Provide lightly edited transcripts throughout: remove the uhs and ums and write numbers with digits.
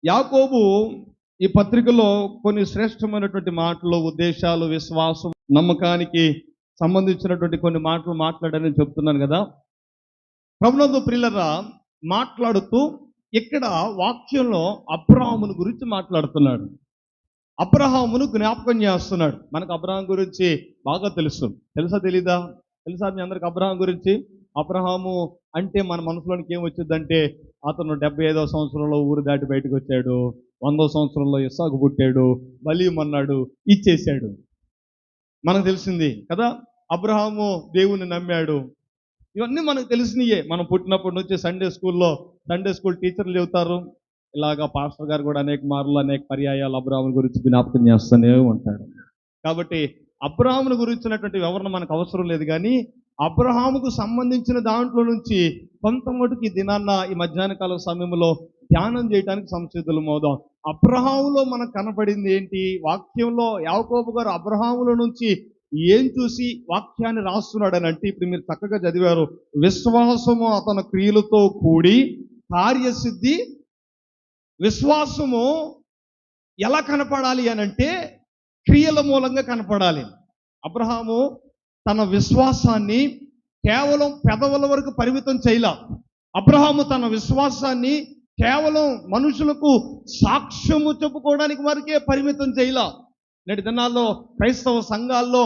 యాకోబు ఈ పత్రికలో కొన్ని శ్రేష్టమైనటువంటి మాటలు, ఉద్దేశాలు, విశ్వాసం, నమ్మకానికి సంబంధించినటువంటి కొన్ని మాటలు మాట్లాడని చెప్తున్నాను కదా. ప్రభునందు ప్రియులారా, మాట్లాడుతూ ఇక్కడ వాక్యంలో అబ్రాహామును గురించి మాట్లాడుతున్నాడు. అబ్రహామును జ్ఞాపకం చేస్తున్నాడు. మనకు అబ్రహాం గురించి బాగా తెలుసా తెలీదా? తెలుసా మీ అందరికి అబ్రహాం గురించి? అబ్రహాము అంటే మన మనసులోనికి ఏం వచ్చిందంటే, అతను 75వ సంవత్సరంలో ఊరు దాటి బయటకు వచ్చాడు, 100వ సంవత్సరంలో ఇస్సాకు పుట్టాడు, బలీమన్నాడు, ఇచ్చేశాడు. మనకు తెలిసింది కదా. అబ్రహాము దేవుని నమ్మాడు. ఇవన్నీ మనకు తెలిసినయే. మనం పుట్టినప్పటి నుంచి సండే స్కూల్ టీచర్లు చెబుతారు. ఇలాగా పాస్టర్ గారు కూడా అనేక మార్లు అనేక పర్యాయాలు అబ్రహాము గురించి జ్ఞాపకం చేస్తూనే ఉంటాడు. కాబట్టి అబ్రహామును గురించినటువంటి వివరణ మనకు అవసరం లేదు, కానీ అబ్రహాముకు సంబంధించిన దాంట్లో నుంచి కొంత మటుకు ఈ దినాన్న ఈ మధ్యాహ్న కాల సమయంలో ధ్యానం చేయడానికి సంసిద్ధులం అవుదాం. అబ్రహాములో మనకు కనపడింది ఏంటి? వాక్యంలో యాకోబు గారు అబ్రహాములో నుంచి ఏం చూసి వాక్యాన్ని రాస్తున్నాడు అని అంటే, ఇప్పుడు మీరు చక్కగా చదివారు. విశ్వాసము అతని క్రియలతో కూడి కార్యసిద్ధి. విశ్వాసము ఎలా కనపడాలి అని అంటే, క్రియల మూలంగా కనపడాలి. అబ్రహాము తన విశ్వాసాన్ని కేవలం పెదవుల వరకు పరిమితం చేయలా. అబ్రహాము తన విశ్వాసాన్ని కేవలం మనుషులకు సాక్ష్యము చెప్పుకోవడానికి వరకే పరిమితం చేయలా. నేటి దినాల్లో క్రైస్తవ సంఘాల్లో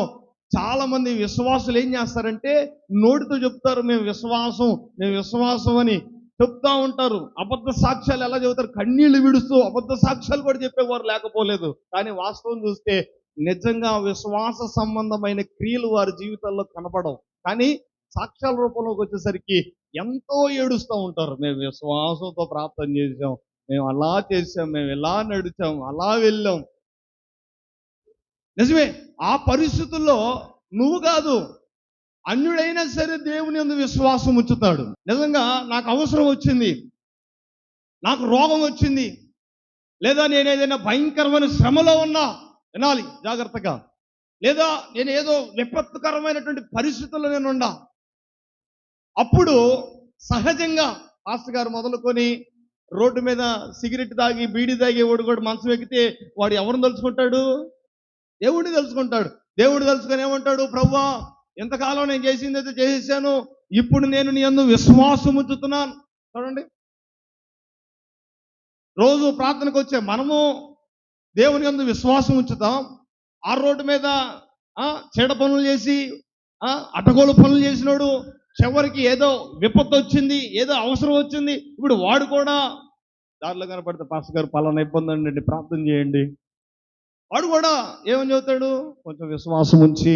చాలా మంది విశ్వాసులు ఏం చేస్తారంటే, నోటితో చెప్తారు మేము విశ్వాసం అని చెప్తా ఉంటారు. అబద్ధ సాక్ష్యాలు ఎలా చెబుతారు? కన్నీళ్లు విడుస్తూ అబద్ధ సాక్ష్యాలు కూడా చెప్పేవారు లేకపోలేదు. కానీ వాస్తవం చూస్తే నిజంగా విశ్వాస సంబంధమైన క్రియలు వారి జీవితాల్లో కనపడవు. కానీ సాక్ష్యాల రూపంలోకి వచ్చేసరికి ఎంతో ఏడుస్తూ ఉంటారు. మేము విశ్వాసంతో ప్రార్థన చేసాం, మేము అలా చేసాం, మేము ఇలా నడిచాం, అలా వెళ్ళాం. నిజమే, ఆ పరిస్థితుల్లో నువ్వు కాదు, అన్యుడైనా సరే దేవుని యందు విశ్వాసం ఉంచుతాడు. నిజంగా నాకు అవసరం వచ్చింది, నాకు రోగం వచ్చింది, లేదా నేను ఏదైనా భయంకరమైన శ్రమలో ఉన్నా, వినాలి జాగ్రత్తగా, లేదా నేను ఏదో విపత్తుకరమైనటువంటి పరిస్థితుల్లో నేను ఉన్నా, అప్పుడు సహజంగా పాస్టర్ గారు మొదలుకొని రోడ్డు మీద సిగరెట్ తాగి బీడీ తాగేవాడు కూడా మంచం ఎక్కితే వాడు ఎవరిని తలుచుకుంటాడు? దేవుడిని తలుచుకుంటాడు. దేవుడు తలుచుకొని ఏమంటాడు? ప్రభువా, ఎంతకాలం నేను చేసింది అయితే చేసేసాను, ఇప్పుడు నేను నీ యందు విశ్వాసం ఉంచుతున్నాను. చూడండి, రోజు ప్రార్థనకు వచ్చే మనము దేవుని యందు విశ్వాసం ఉంచుతాం. ఆ రోడ్డు మీద చెడ పనులు చేసి అడ్డగోలు పనులు చేసినాడు, చివరికి ఏదో విపత్తు వచ్చింది, ఏదో అవసరం వచ్చింది, ఇప్పుడు వాడు కూడా దారిలో కనపడితే పాస్టర్ గారు పలానా ఇబ్బంది అండి ప్రార్థన చేయండి, వాడు కూడా ఏమని చెబుతాడు? కొంచెం విశ్వాసం ఉంచి.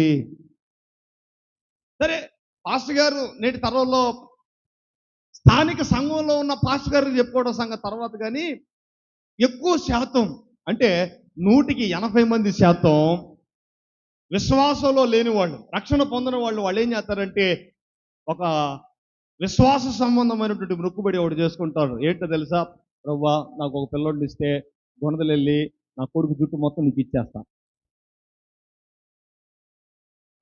సరే, పాస్టర్ గారు నేటి తరంలో స్థానిక సంఘంలో ఉన్న పాస్టర్ గారికి చెప్పుకోవడం సంగతి తర్వాత, కానీ ఎక్కువ శాతం అంటే 180% విశ్వాసంలో లేని వాళ్ళు, రక్షణ పొందిన వాళ్ళు ఏం చేస్తారంటే, ఒక విశ్వాస సంబంధమైనటువంటి మొక్కుబడి ఒకటి చేసుకుంటారు. ఏంటో తెలుసా? ప్రభువా, నాకు ఒక పిల్లోడిని ఇస్తే గుణదలెళ్ళి నా కొడుకు జుట్టు మొత్తం నీకు ఇచ్చేస్తా.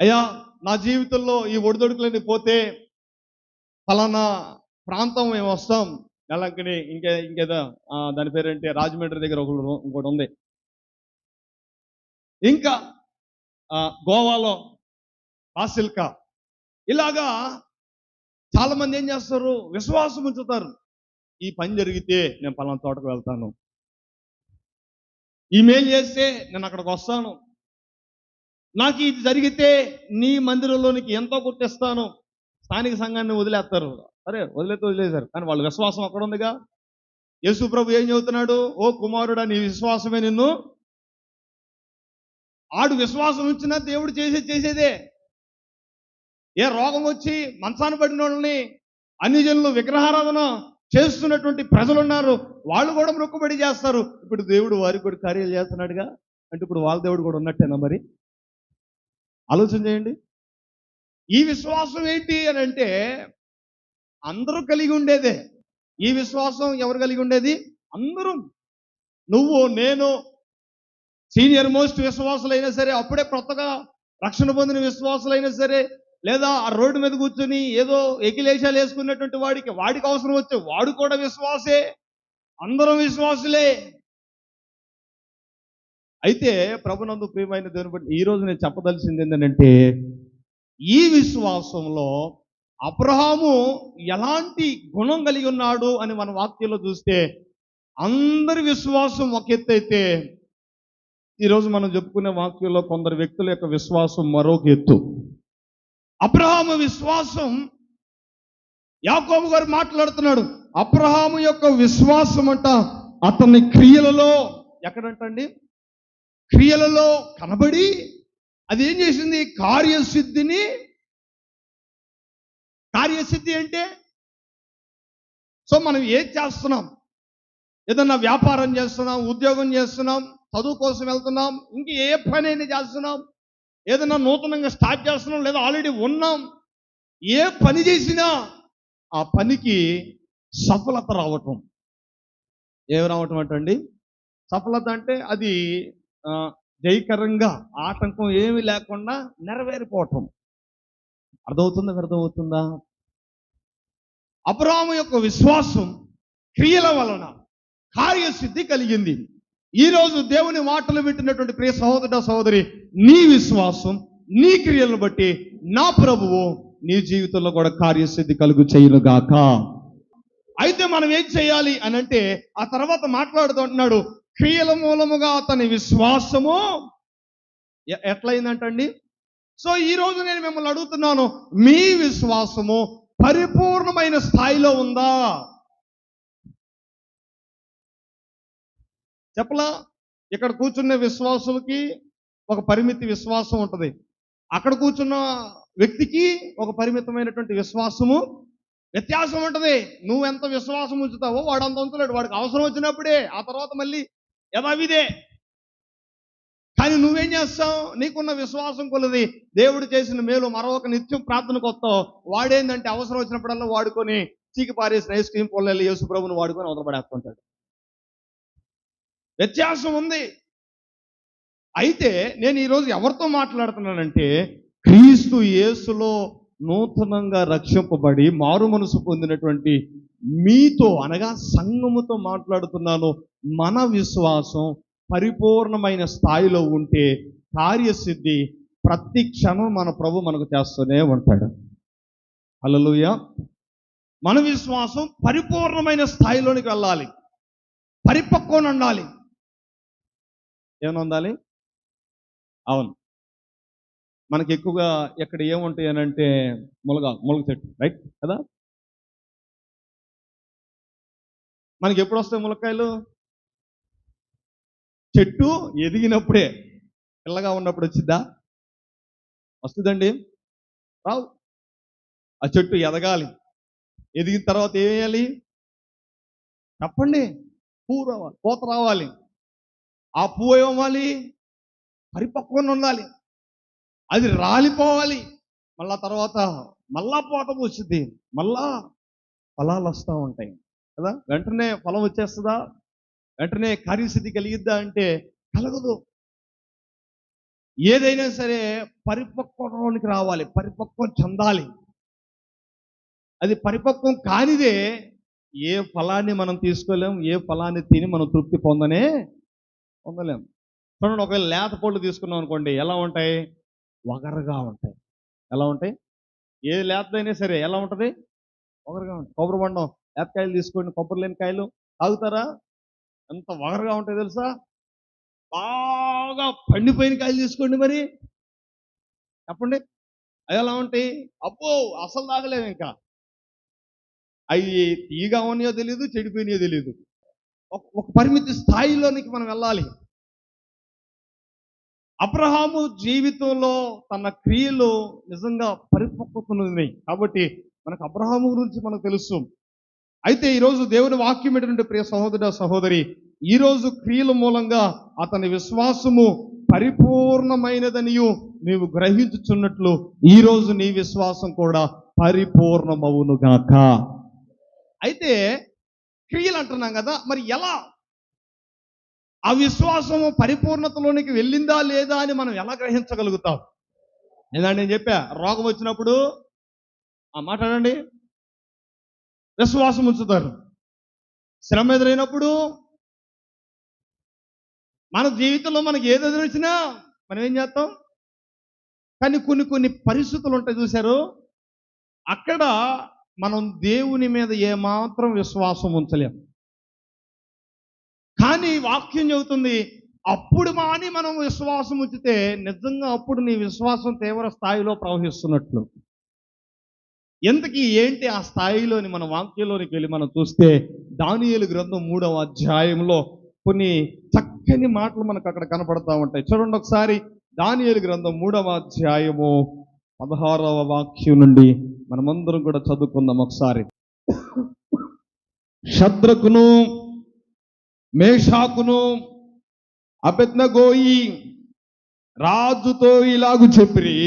అయ్యా, నా జీవితంలో ఈ ఒడిదొడుకులన్నీ పోతే ఫలానా ప్రాంతం మేము వస్తాం, నెలంకని ఇంకేదో దాని పేరేంటి, రాజమండ్రి దగ్గర ఇంకోటి ఉంది, ఇంకా గోవాలో కాసిల్కా. ఇలాగా చాలా మంది ఏం చేస్తారు? విశ్వాసం ఉంచుతారు. ఈ పని జరిగితే నేను పలానా తోటకు వెళ్తాను, ఈమెయిల్ చేస్తే నేను అక్కడికి వస్తాను, నాకు ఇది జరిగితే నీ మందిరంలోనికి ఎంతో గుర్తిస్తాను. స్థానిక సంఘాన్ని వదిలేస్తారు. సరే, వదిలేశారు, కానీ వాళ్ళ విశ్వాసం అక్కడ ఉందిగా. యేసు ప్రభు ఏం చెబుతున్నాడు? ఓ కుమారుడా, నీ విశ్వాసమే నిన్ను. ఆడు విశ్వాసం ఉంచినా దేవుడు చేసేదే. ఏ రోగం వచ్చి మంచాన పడిన వాళ్ళని, అన్ని జనులు విగ్రహారాధన చేస్తున్నటువంటి ప్రజలు ఉన్నారు, వాళ్ళు కూడా మొక్కుబడి చేస్తారు. ఇప్పుడు దేవుడు వారికి కూడా కార్యాలు చేస్తున్నాడుగా, అంటే ఇప్పుడు వాళ్ళ దేవుడు కూడా ఉన్నట్టేనా? మరి ఆలోచన చేయండి. ఈ విశ్వాసం ఏంటి అని అంటే, అందరూ కలిగి ఉండేదే. ఈ విశ్వాసం ఎవరు కలిగి ఉండేది? అందరూ. నువ్వు, నేను, సీనియర్ మోస్ట్ విశ్వాసులైనా సరే, అప్పుడే కొత్తగా రక్షణ పొందిన విశ్వాసులైనా సరే, లేదా ఆ రోడ్డు మీద కూర్చొని ఏదో ఎకిలేషాలు వేసుకున్నటువంటి వాడికి అవసరం వచ్చే వాడు కూడా విశ్వాసే. అందరం విశ్వాసులే. అయితే ప్రభునందు ప్రియమైన దేవుని బట్టి ఈ రోజు నేను చెప్పదలసింది ఏంటంటే, ఈ విశ్వాసంలో అబ్రహాము ఎలాంటి గుణం కలిగి ఉన్నాడు అని మన వాక్యంలో చూస్తే, అందరి విశ్వాసం ఒక ఎత్తు అయితే, ఈరోజు మనం చెప్పుకునే వాక్యంలో కొందరు వ్యక్తుల యొక్క విశ్వాసం మరొక ఎత్తు. అబ్రహాము విశ్వాసం, యాకోబు గారు మాట్లాడుతున్నాడు, అబ్రహాము యొక్క విశ్వాసం అంట అతని క్రియలలో, ఎక్కడంటండి, క్రియలలో కనబడి అది ఏం చేసింది, కార్యసిద్ధి అంటే, సో మనం ఏం చేస్తున్నాం, ఏదన్నా వ్యాపారం చేస్తున్నాం, ఉద్యోగం చేస్తున్నాం, చదువు కోసం వెళ్తున్నాం, ఇంక ఏ పని అయినా చేస్తున్నాం, ఏదన్నా నూతనంగా స్టార్ట్ చేస్తున్నాం, లేదా ఆల్రెడీ ఉన్నాం, ఏ పని చేసినా ఆ పనికి సఫలత రావటం. ఏమి రావటం అంటండి, సఫలత అంటే అది జయకరంగా, ఆటంకం ఏమి లేకుండా నెరవేరిపోవటం. అర్థమవుతుందా? అబ్రహాము యొక్క విశ్వాసం క్రియల వలన కార్యసిద్ధి కలిగింది. ఈరోజు దేవుని మాటలు వింటున్నటువంటి ప్రియ సహోదర సహోదరి, నీ విశ్వాసం, నీ క్రియలను బట్టి నా ప్రభువు నీ జీవితంలో కూడా కార్యసిద్ధి కలుగు చేయునుగాక. అయితే మనం ఏం చేయాలి అని అంటే, ఆ తర్వాత మాట్లాడుతూ అంటున్నాడు, క్రియల మూలముగా అతని విశ్వాసము ఎట్లయిందంటండి. సో ఈరోజు నేను మిమ్మల్ని అడుగుతున్నాను, మీ విశ్వాసము పరిపూర్ణమైన స్థాయిలో ఉందా? చెప్పలా, ఇక్కడ కూర్చున్న విశ్వాసులకి ఒక పరిమితి విశ్వాసం ఉంటుంది, అక్కడ కూర్చున్న వ్యక్తికి ఒక పరిమితమైనటువంటి విశ్వాసము, వ్యత్యాసం ఉంటుంది. నువ్వెంత విశ్వాసం ఉంచుతావో వాడు అంత ఉంచలేడు. వాడికి అవసరం వచ్చినప్పుడే, ఆ తర్వాత మళ్ళీ యథావిదే. కానీ నువ్వేం చేస్తావు, నీకున్న విశ్వాసం కొలది దేవుడు చేసిన మేలు మరొక నిత్యం ప్రార్థనకు వస్తావు. వాడేందంటే అవసరం వచ్చినప్పుడల్లా వాడుకొని చీకి పారేసిన ఐస్ క్రీమ్ పొల్లెల్లి యేసు ప్రభుని వాడుకొని అవతలపడేస్తుంటాడు. వ్యత్యాసం ఉంది. అయితే నేను ఈరోజు ఎవరితో మాట్లాడుతున్నానంటే, క్రీస్తు యేసులో నూతనంగా రక్షింపబడి మారు మనసు పొందినటువంటి మీతో, అనగా సంఘముతో మాట్లాడుతున్నాను. మన విశ్వాసం పరిపూర్ణమైన స్థాయిలో ఉంటే కార్యసిద్ధి ప్రతి క్షణం మన ప్రభు మనకు చేస్తూనే ఉంటాడు. హల్లెలూయా. మన విశ్వాసం పరిపూర్ణమైన స్థాయిలోనికి వెళ్ళాలి, పరిపక్వం ఉండాలి. ఏమైనా ఉండాలి? అవును, మనకి ఎక్కువగా ఎక్కడ ఏముంటాయి అని అంటే, ములగ చెట్టు, రైట్ కదా. మనకి ఎప్పుడు వస్తాయి ములక్కాయలు? చెట్టు ఎదిగినప్పుడే. పిల్లగా ఉన్నప్పుడు వచ్చిద్దా? వస్తుందండి? రావు. ఆ చెట్టు ఎదగాలి, ఎదిగిన తర్వాత ఏం వేయాలి చెప్పండి? పువ్వు రావాలి, పూత రావాలి. ఆ పువ్వు ఏమవ్వాలి? పరిపక్వంగా ఉండాలి. అది రాలిపోవాలి. మళ్ళా తర్వాత మళ్ళా పూత పూస్తుంది, మళ్ళా ఫలాలు వస్తూ ఉంటాయి కదా. వెంటనే ఫలం వచ్చేస్తుందా? వెంటనే కార్యసిద్ధి కలిగిద్దా అంటే కలగదు. ఏదైనా సరే పరిపక్వంలోనికి రావాలి, పరిపక్వం చెందాలి. అది పరిపక్వం కానిదే ఏ ఫలాన్ని మనం తీసుకోలేం, ఏ ఫలాన్ని తిని మనం తృప్తి పొందలేం. చూడండి, ఒకవేళ లేత పళ్ళు తీసుకున్నాం అనుకోండి, ఎలా ఉంటాయి? వగరగా ఉంటాయి. ఎలా ఉంటాయి? ఏ లేతదైనా సరే ఎలా ఉంటుంది? వగరగా ఉంటుంది. కొబ్బరి బొండం లేతకాయలు తీసుకోండి, కొబ్బరి లేని కాయలు తాగుతారా? ఎంత వగరగా ఉంటాయి తెలుసా? బాగా పండిపోయిన కాయలు తీసుకోండి, మరి చెప్పండి అవి ఎలా ఉంటాయి? అబ్బో, అసలు తాగలేము. ఇంకా అవి తీయగా ఉన్నాయో తెలియదు, చెడిపోయినాయో తెలియదు. ఒక పరిమితి స్థాయిలోనికి మనం వెళ్ళాలి. అబ్రహాము జీవితంలో తన క్రియలు నిజంగా పరిపక్వతనున్నాయి కాబట్టి మనకు అబ్రహాము గురించి మనకు తెలుసు. అయితే ఈరోజు దేవుని వాక్యం ఏంటంటే, ప్రియ సహోదర సహోదరి, ఈరోజు క్రియల మూలంగా అతని విశ్వాసము పరిపూర్ణమైనదనియు నీవు గ్రహించుచున్నట్లు ఈరోజు నీ విశ్వాసం కూడా పరిపూర్ణమవునుగాక. అయితే క్రియలు అంటున్నాం కదా, మరి ఎలా ఆ విశ్వాసము పరిపూర్ణతలోనికి వెళ్ళిందా లేదా అని మనం ఎలా గ్రహించగలుగుతాం? ఏదంటే నేను చెప్పా, రోగం వచ్చినప్పుడు మాట్లాడండి, విశ్వాసం ఉంచుతారు. శ్రమ ఎదురైనప్పుడు, మన జీవితంలో మనకి ఏది ఎదురొచ్చినా మనం ఏం చేస్తాం? కానీ కొన్ని కొన్ని పరిస్థితులు ఉంటాయి చూశారు, అక్కడ మనం దేవుని మీద ఏమాత్రం విశ్వాసం ఉంచలేం. కానీ వాక్యం చెబుతుంది, అప్పుడు మాని మనం విశ్వాసం ఉంచితే నిజంగా అప్పుడు నీ విశ్వాసం తీవ్ర స్థాయిలో ప్రవహిస్తున్నట్లు. ఎంతకీ ఏంటి ఆ స్థాయిలోని మన వాక్యంలోనికి వెళ్ళి మనం చూస్తే, దానియేలు గ్రంథం 3వ అధ్యాయంలో కొన్ని చక్కని మాటలు మనకు అక్కడ కనపడతా ఉంటాయి. చూడండి ఒకసారి, దానియేలు గ్రంథం 3వ అధ్యాయము 16వ వాక్యం నుండి మనమందరం కూడా చదువుకుందాం ఒకసారి. షద్రకును మేషాకును అబేద్నెగోయి రాజుతో ఇలాగు చెప్పిరి,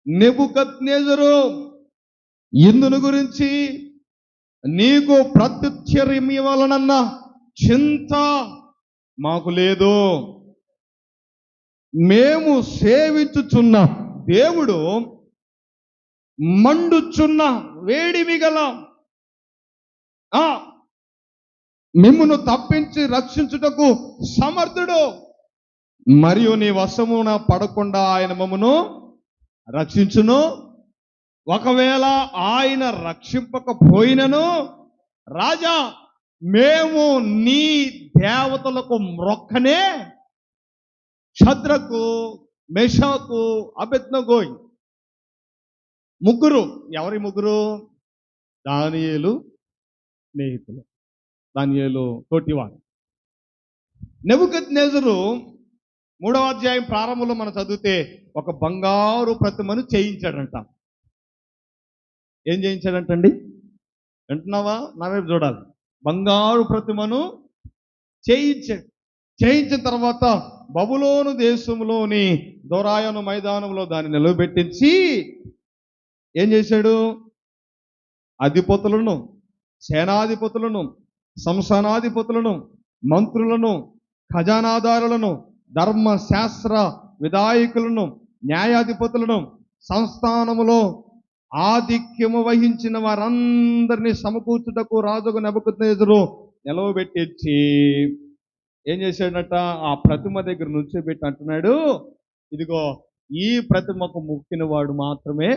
నెబుకద్నెజరు, ఇందును గురించి నీకు ప్రత్యుత్తరం ఇవ్వాలనన్న చింత మాకు లేదు. మేము సేవించుచున్న దేవుడు మండుచున్న వేడిమి గల మిమ్మును తప్పించి రక్షించుటకు సమర్థుడు, మరియు నీ వశమున పడకుండా ఆయన మమ్మును రక్షించును. ఒకవేళ ఆయన రక్షింపకపోయినను, రాజా, మేము నీ దేవతలకు మ్రొక్కనే. షద్రకు, మెషాకు, అబేద్నెగోయి ముగ్గురు. ఎవరి ముగ్గురు? దానియేలు స్నేహితులు, దానియేలు తోటివారు. నెబుకద్నెజరు 3వ అధ్యాయం ప్రారంభంలో మనం చదివితే ఒక బంగారు ప్రతిమను చేయించాడంట. ఏం చేయించాడంటండి? వింటున్నావా? నా వైపు చూడాలి. బంగారు ప్రతిమను చేయించాడు. చేయించిన తర్వాత బబులోను దేశంలోని దొరాయను మైదానంలో దాన్ని నిలవబెట్టించి ఏం చేశాడు? అధిపతులను, సేనాధిపతులను, సంస్థానాధిపతులను, మంత్రులను, ఖజానాదారులను, ధర్మశాస్త్ర విధాయకులను, న్యాయాధిపతులను, సంస్థానములో ఆధిక్యము వహించిన వారందరినీ సమకూర్చుటకు రాజుకు నెబుకద్నెజరు నిలవబెట్టించి ఏం చేశాడట? ఆ ప్రతిమ దగ్గర నుంచోబెట్టి అంటున్నాడు, ఇదిగో ఈ ప్రతిమకు మొక్కిన వాడు మాత్రమే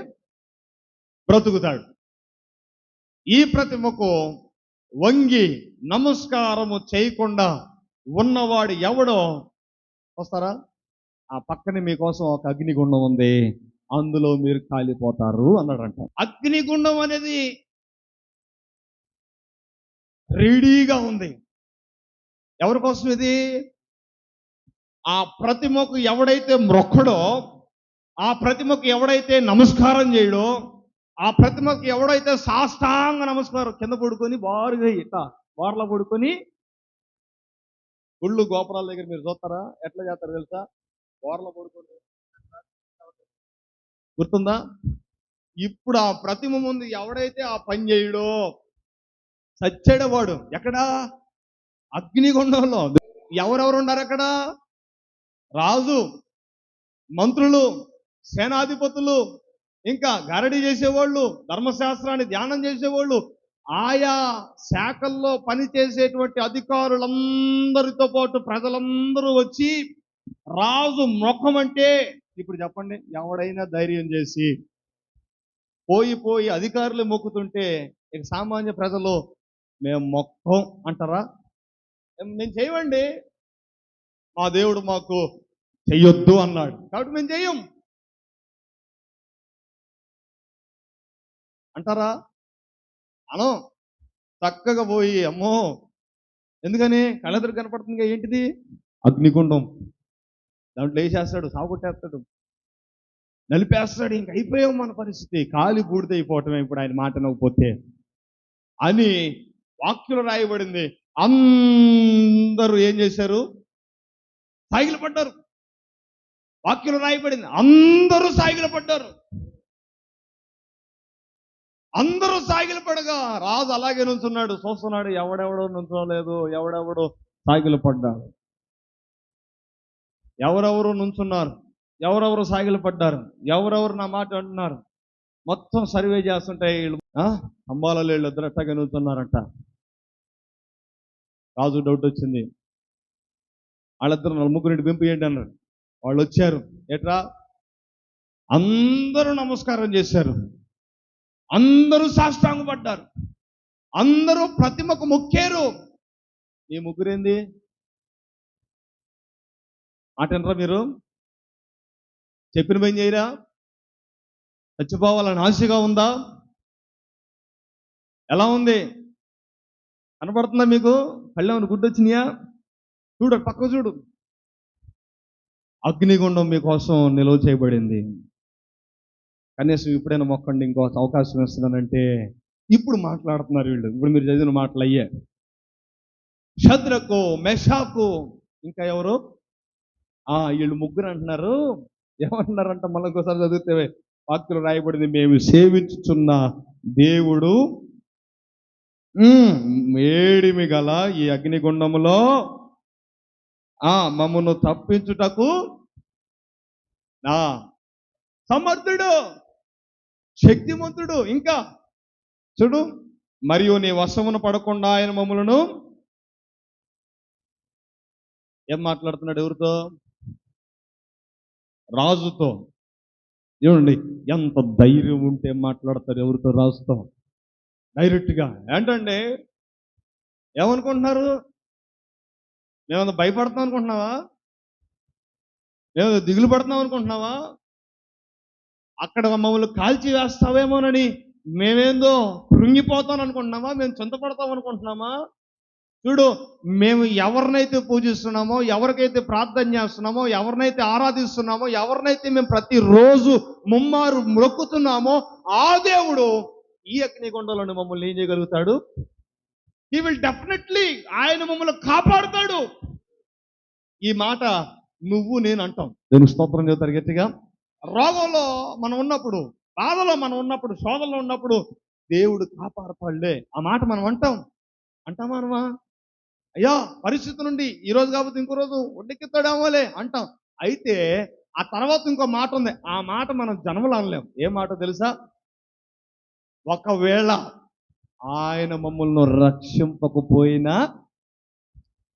బ్రతుకుతాడు. ఈ ప్రతిమకు వంగి నమస్కారము చేయకుండా ఉన్నవాడు ఎవడో వస్తారా? ఆ పక్కనే మీకోసం ఒక అగ్నిగుండం ఉంది, అందులో మీరు కాలిపోతారు అన్నాడంట. అగ్నిగుండం అనేది రెడీగా ఉంది. ఎవరి కోసం ఇది? ఆ ప్రతిమకు ఎవడైతే మ్రొక్కడో, ఆ ప్రతిమకు ఎవడైతే నమస్కారం చేయడో, ఆ ప్రతిమకు ఎవడైతే సాష్టాంగ నమస్కారం కింద పడుకొని బారుగా ఇట్లా బోర్ల పడుకొని, గుళ్ళు గోపురాల దగ్గర మీరు చూస్తారా ఎట్లా చేస్తారు తెలుసా? బోర్ల పడుకొని, గుర్తుందా? ఇప్పుడు ఆ ప్రతిమ ముందు ఎవడైతే ఆ పని చేయడో చచ్చాడు వాడు. ఎక్కడా? అగ్నిగుండంలో. ఎవరెవరు ఉన్నారు అక్కడ? రాజు, మంత్రులు, సేనాధిపతులు, ఇంకా గరడి చేసేవాళ్ళు, ధర్మశాస్త్రాన్ని ధ్యానం చేసేవాళ్ళు, ఆయా శాఖల్లో పనిచేసేటువంటి అధికారులందరితో పాటు ప్రజలందరూ వచ్చి రాజు మొక్కమంటే, ఇప్పుడు చెప్పండి, ఎవడైనా ధైర్యం చేసి పోయి అధికారులు మొక్కుతుంటే ఇక సామాన్య ప్రజలు మేము మొక్కం అంటారా? మేము చేయమండి, మా దేవుడు మాకు చెయ్యొద్దు అన్నాడు కాబట్టి మేము చెయ్యం అంటారా? అనం. చక్కగా పోయి, అమ్మో, ఎందుకని? కళ్ళెదురు కనపడుతుంది, ఏంటిది? అగ్నిగుండం. దాంట్లో వేసేస్తాడు, సాగుకొట్టేస్తాడు, నలిపేస్తాడు. ఇంక అయిపోయాం మన పరిస్థితి, కాలి బూడిదైపోవటమే ఇప్పుడు ఆయన మాట నవ్వకపోతే అని వాక్యంలో రాయబడింది. అందరూ ఏం చేశారు? సాగిలు పడ్డారు. వాక్యంలో రాయబడింది, అందరూ సాగిలు పడ్డారు. అందరూ సాగిలు పడగా రాజు అలాగే నుంచున్నాడు, చూస్తున్నాడు. ఎవడెవడో నుంచోలేదు, ఎవడెవడో సాగిలు పడ్డాడు. ఎవరెవరు నుంచున్నారు, ఎవరెవరు సాగిలు పడ్డారు, ఎవరెవరు నా మాట అంటున్నారు, మొత్తం సర్వే చేస్తుంటాయి. వీళ్ళు అంబాలలో వీళ్ళు ఇద్దరు అట్టగా నుంచున్నారంట. రాజు డౌట్ వచ్చింది. వాళ్ళిద్దరు ముగ్గురింటి పంపియండి అన్నాడు. వాళ్ళు వచ్చారు. ఏట్రా, అందరూ నమస్కారం చేశారు, అందరూ సాష్టాంగపడ్డారు, అందరూ ప్రతిమకు మొక్కారు. ఈ ముగ్గురేంది మాట వినరా మీరు? చెప్పిన పని చేయరా? చచ్చిపోవాలని ఆశగా ఉందా? ఎలా ఉంది? కనపడుతుందా మీకు? కళ్ళేమన్నా గుడ్డు వచ్చినాయా? చూడు, పక్క చూడు. అగ్నిగుండం మీకోసం నిల్వ చేయబడింది. కనీసం ఇప్పుడైనా మొక్కండి, ఇంకో అవకాశం ఇస్తున్నానంటే ఇప్పుడు మాట్లాడుతున్నారు వీళ్ళు. ఇప్పుడు మీరు చదివిన మాటలు అయ్యే. షద్రకు, మెషాకు, ఇంకా ఎవరు? వీళ్ళు ముగ్గురు అంటున్నారు. ఏమంటున్నారంట? మళ్ళీ ఇంకోసారి చదివితే వాక్యం రాయబడింది, మేము సేవించుచున్న దేవుడు వేడిమి గల ఈ అగ్నిగుండములో మమ్మను తప్పించుటకు సమర్థుడు, శక్తిమంతుడు. ఇంకా చూడు, మరియు నీ వశమున పడకుండా ఆయన మమ్మలను ఏం మాట్లాడుతున్నాడు? ఎవరితో? రాజుతో. చూడండి ఎంత ధైర్యం ఉంటే మాట్లాడతారు ఎవరితో? రాజుతో డైరెక్ట్గా. ఏంటండి, ఏమనుకుంటున్నారు? మేమేదో భయపడుతున్నాం అనుకుంటున్నావా? మేమేదో దిగులు పడుతున్నాం అనుకుంటున్నావా? అక్కడ మమ్మల్ని కాల్చి వేస్తావేమోనని మేమేందో కృంగిపోతాం అనుకుంటున్నామా? మేము చింతపడతాం అనుకుంటున్నామా? చూడు, మేము ఎవరినైతే పూజిస్తున్నామో, ఎవరికైతే ప్రార్థన చేస్తున్నామో, ఎవరినైతే ఆరాధిస్తున్నామో, ఎవరినైతే మేము ప్రతిరోజు ముమ్మారు మొక్కుతున్నామో ఆ దేవుడు ఈ అగ్నిగుండంలోని మమ్మల్ని ఏం చేయగలుగుతాడు? హీ విల్ డెఫినెట్లీ, ఆయన మమ్మల్ని కాపాడుతాడు. ఈ మాట నువ్వు నేను అంటాం. దేవుని స్తోత్రం చెబుతారు గట్టిగా. రోగంలో మనం ఉన్నప్పుడు, బాధలో మనం ఉన్నప్పుడు, శోధనలో ఉన్నప్పుడు దేవుడు కాపాడతాడులే, ఆ మాట మనం అంటామా అనమా? అయ్యా, పరిస్థితి నుండి ఈ రోజు కాకపోతే ఇంకో రోజు ఒడ్డెక్కిస్తాడేమోలే అంటాం. అయితే ఆ తర్వాత ఇంకో మాట ఉంది. ఆ మాట మనం జన్మలో అనలేం. ఏ మాట తెలుసా? ఒకవేళ ఆయన మమ్మల్ని రక్షింపకపోయినా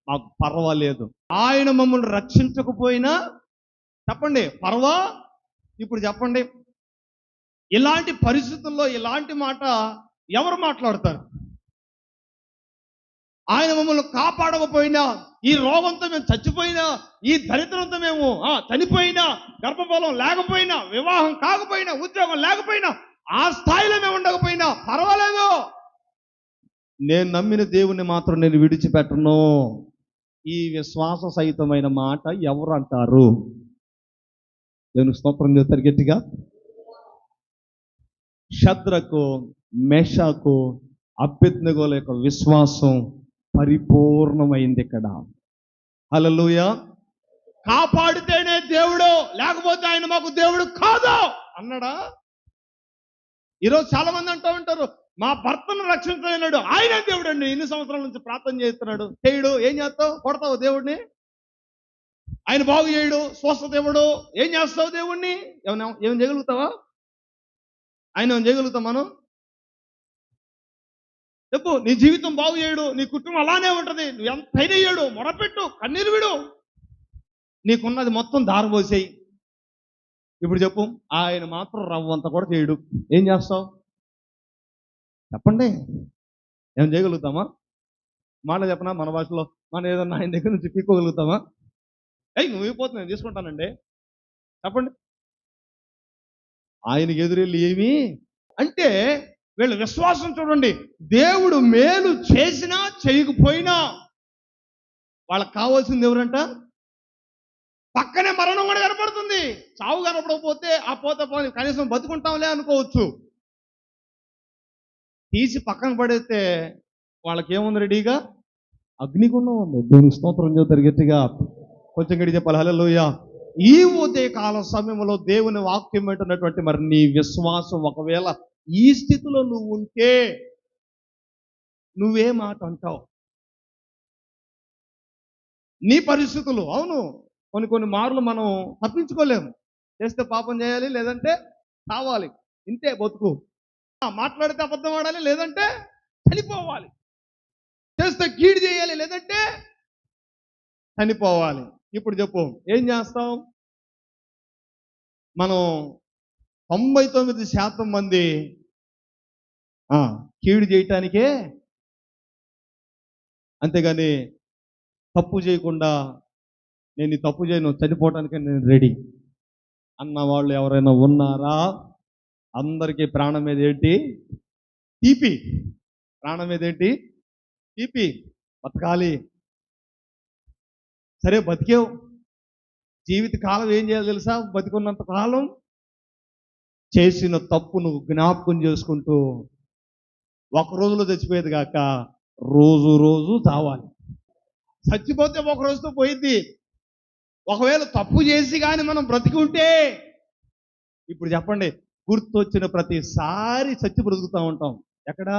మాకు పర్వాలేదు, ఆయన మమ్మల్ని రక్షించకపోయినా చెప్పండి పర్వా. ఇప్పుడు చెప్పండి, ఇలాంటి పరిస్థితుల్లో ఇలాంటి మాట ఎవరు మాట్లాడతారు? ఆయన మమ్మల్ని కాపాడకపోయినా, ఈ రోగంతో మేము చచ్చిపోయినా, ఈ దరిద్రంతో మేము చనిపోయినా, గర్భఫలం లేకపోయినా, వివాహం కాకపోయినా, ఉద్యోగం లేకపోయినా, ఆ స్థాయిలో మేము ఉండకపోయినా పర్వాలేదు, నేను నమ్మిన దేవుణ్ణి మాత్రం నేను విడిచిపెట్టను. ఈ విశ్వాస సహితమైన మాట ఎవరు అంటారు? దేవుని స్తోత్రం చేస్తారు గట్టిగా. షద్రకు, మెషాకు, అబేద్నెగోల యొక్క విశ్వాసం పరిపూర్ణమైంది ఇక్కడ. హల్లెలూయా. కాపాడితేనే దేవుడు, లేకపోతే ఆయన మాకు దేవుడు కాదు అన్నాడా? ఈరోజు చాలా మంది అంటూ ఉంటారు, మా భర్తను రక్షించలేనాడు, ఆయనే దేవుడు అండి. ఎన్ని సంవత్సరాల నుంచి ప్రార్థన చేస్తున్నాడు, చేయడు. ఏం చేస్తావు? కొడతావు దేవుడిని? ఆయన బాగు చేయడు, స్వస్థ దేవుడు. ఏం చేస్తావు దేవుణ్ణి? ఏం చేయగలుగుతావా? ఆయన ఏం చేయగలుగుతాం మనం? చెప్పు. నీ జీవితం బాగు చేయడు, నీ కుటుంబం అలానే ఉంటుంది. నువ్వు ఎంత ధైర్యడు, మొరపెట్టు, కన్నీరు విడు, నీకున్నది మొత్తం దారబోసేయి. ఇప్పుడు చెప్పు, ఆయన మాత్రం రవ్వంత కూడా చేయడు. ఏం చేస్తావు? చెప్పండి, ఏం చేయగలుగుతామా? మాట చెప్పనా? మన భాషలో మనం ఏదన్నా ఆయన దగ్గర నుంచి పీక్కోగలుగుతామా? నువ్వు అయిపోతుంది, నేను తీసుకుంటానండి. చెప్పండి. ఆయనకి ఎదురెళ్ళి ఏమి అంటే, వీళ్ళ విశ్వాసం చూడండి. దేవుడు మేలు చేసినా చేయకపోయినా వాళ్ళకి కావాల్సింది ఎవరంట? పక్కనే మరణం కూడా కనపడుతుంది. చావు కనపడకపోతే ఆ పోతే కనీసం బతుకుంటాంలే అనుకోవచ్చు. తీసి పక్కన పడేస్తే వాళ్ళకి ఏముంది? రెడీగా అగ్నిగుండం ఉంది. దేవుని స్తోత్రం చెబుతారు గట్టిగా. కొంచెం గడి చెప్పాలి హల్లెలూయా. ఈ ఉదయ కాల సమయంలో దేవుని వాక్యం ఏంటన్నటువంటి మరి నీ విశ్వాసం ఒకవేళ ఈ స్థితిలో నువ్వు ఉంటే నువ్వే మాట అంటావు? నీ పరిస్థితులు, అవును, కొన్ని మార్లు మనం తప్పించుకోలేము. చేస్తే పాపం చేయాలి, లేదంటే కావాలి, ఇంతే బతుకు. మాట్లాడితే అబద్ధం ఆడాలి, లేదంటే చనిపోవాలి. చేస్తే కీడు చేయాలి, లేదంటే చనిపోవాలి. ఇప్పుడు చెప్పు, ఏం చేస్తాం? మనం 99% మంది కీడు చేయటానికే, అంతేగాని తప్పు చేయకుండా నేను ఈ తప్పు చేయను, చనిపోవటానికే నేను రెడీ అన్న వాళ్ళు ఎవరైనా ఉన్నారా? అందరికీ ప్రాణం మీద ఏంటి? తీపి. ప్రాణం మీద ఏంటి? తీపి. బతకాలి. సరే బతికేవు, జీవిత కాలం ఏం చేయాలి తెలుసా? బతికున్నంత కాలం చేసిన తప్పు నువ్వు జ్ఞాపకం చేసుకుంటూ ఒక రోజులో చచ్చిపోయేది కాక రోజు రోజు చావాలి. చచ్చిపోతే ఒక రోజుతో పోయింది. ఒకవేళ తప్పు చేసి కానీ మనం బ్రతికి ఉంటే, ఇప్పుడు చెప్పండి, గుర్తొచ్చిన ప్రతిసారి చచ్చి బ్రతుకుతూ ఉంటాం. ఎక్కడ?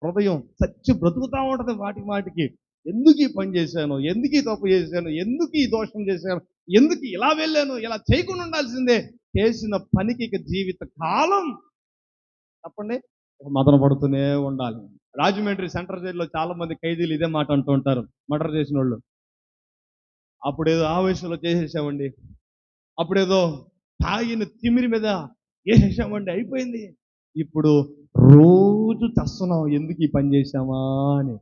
హృదయం చచ్చి బ్రతుకుతూ ఉంటుంది మాటికి. ఎందుకు ఈ పని చేశాను, ఎందుకు ఈ తప్పు చేశాను, ఎందుకు ఈ దోషం చేశాను, ఎందుకు ఇలా వెళ్ళాను, ఇలా చేయకుండా ఉండాల్సిందే. చేసిన పనికి ఇక జీవిత కాలం చెప్పండి మదన పడుతూనే ఉండాలి. రాజమండ్రి సెంట్రల్ జైల్లో చాలా మంది ఖైదీలు ఇదే మాట అంటూ ఉంటారు, మర్డర్ చేసిన వాళ్ళు. అప్పుడేదో ఆవేశంలో చేసేసామండి, అప్పుడేదో తాగిన తిమిరి మీద వేసేసామండి, అయిపోయింది. ఇప్పుడు రోజు చస్తున్నాం, ఎందుకు ఈ పని చేశామా అని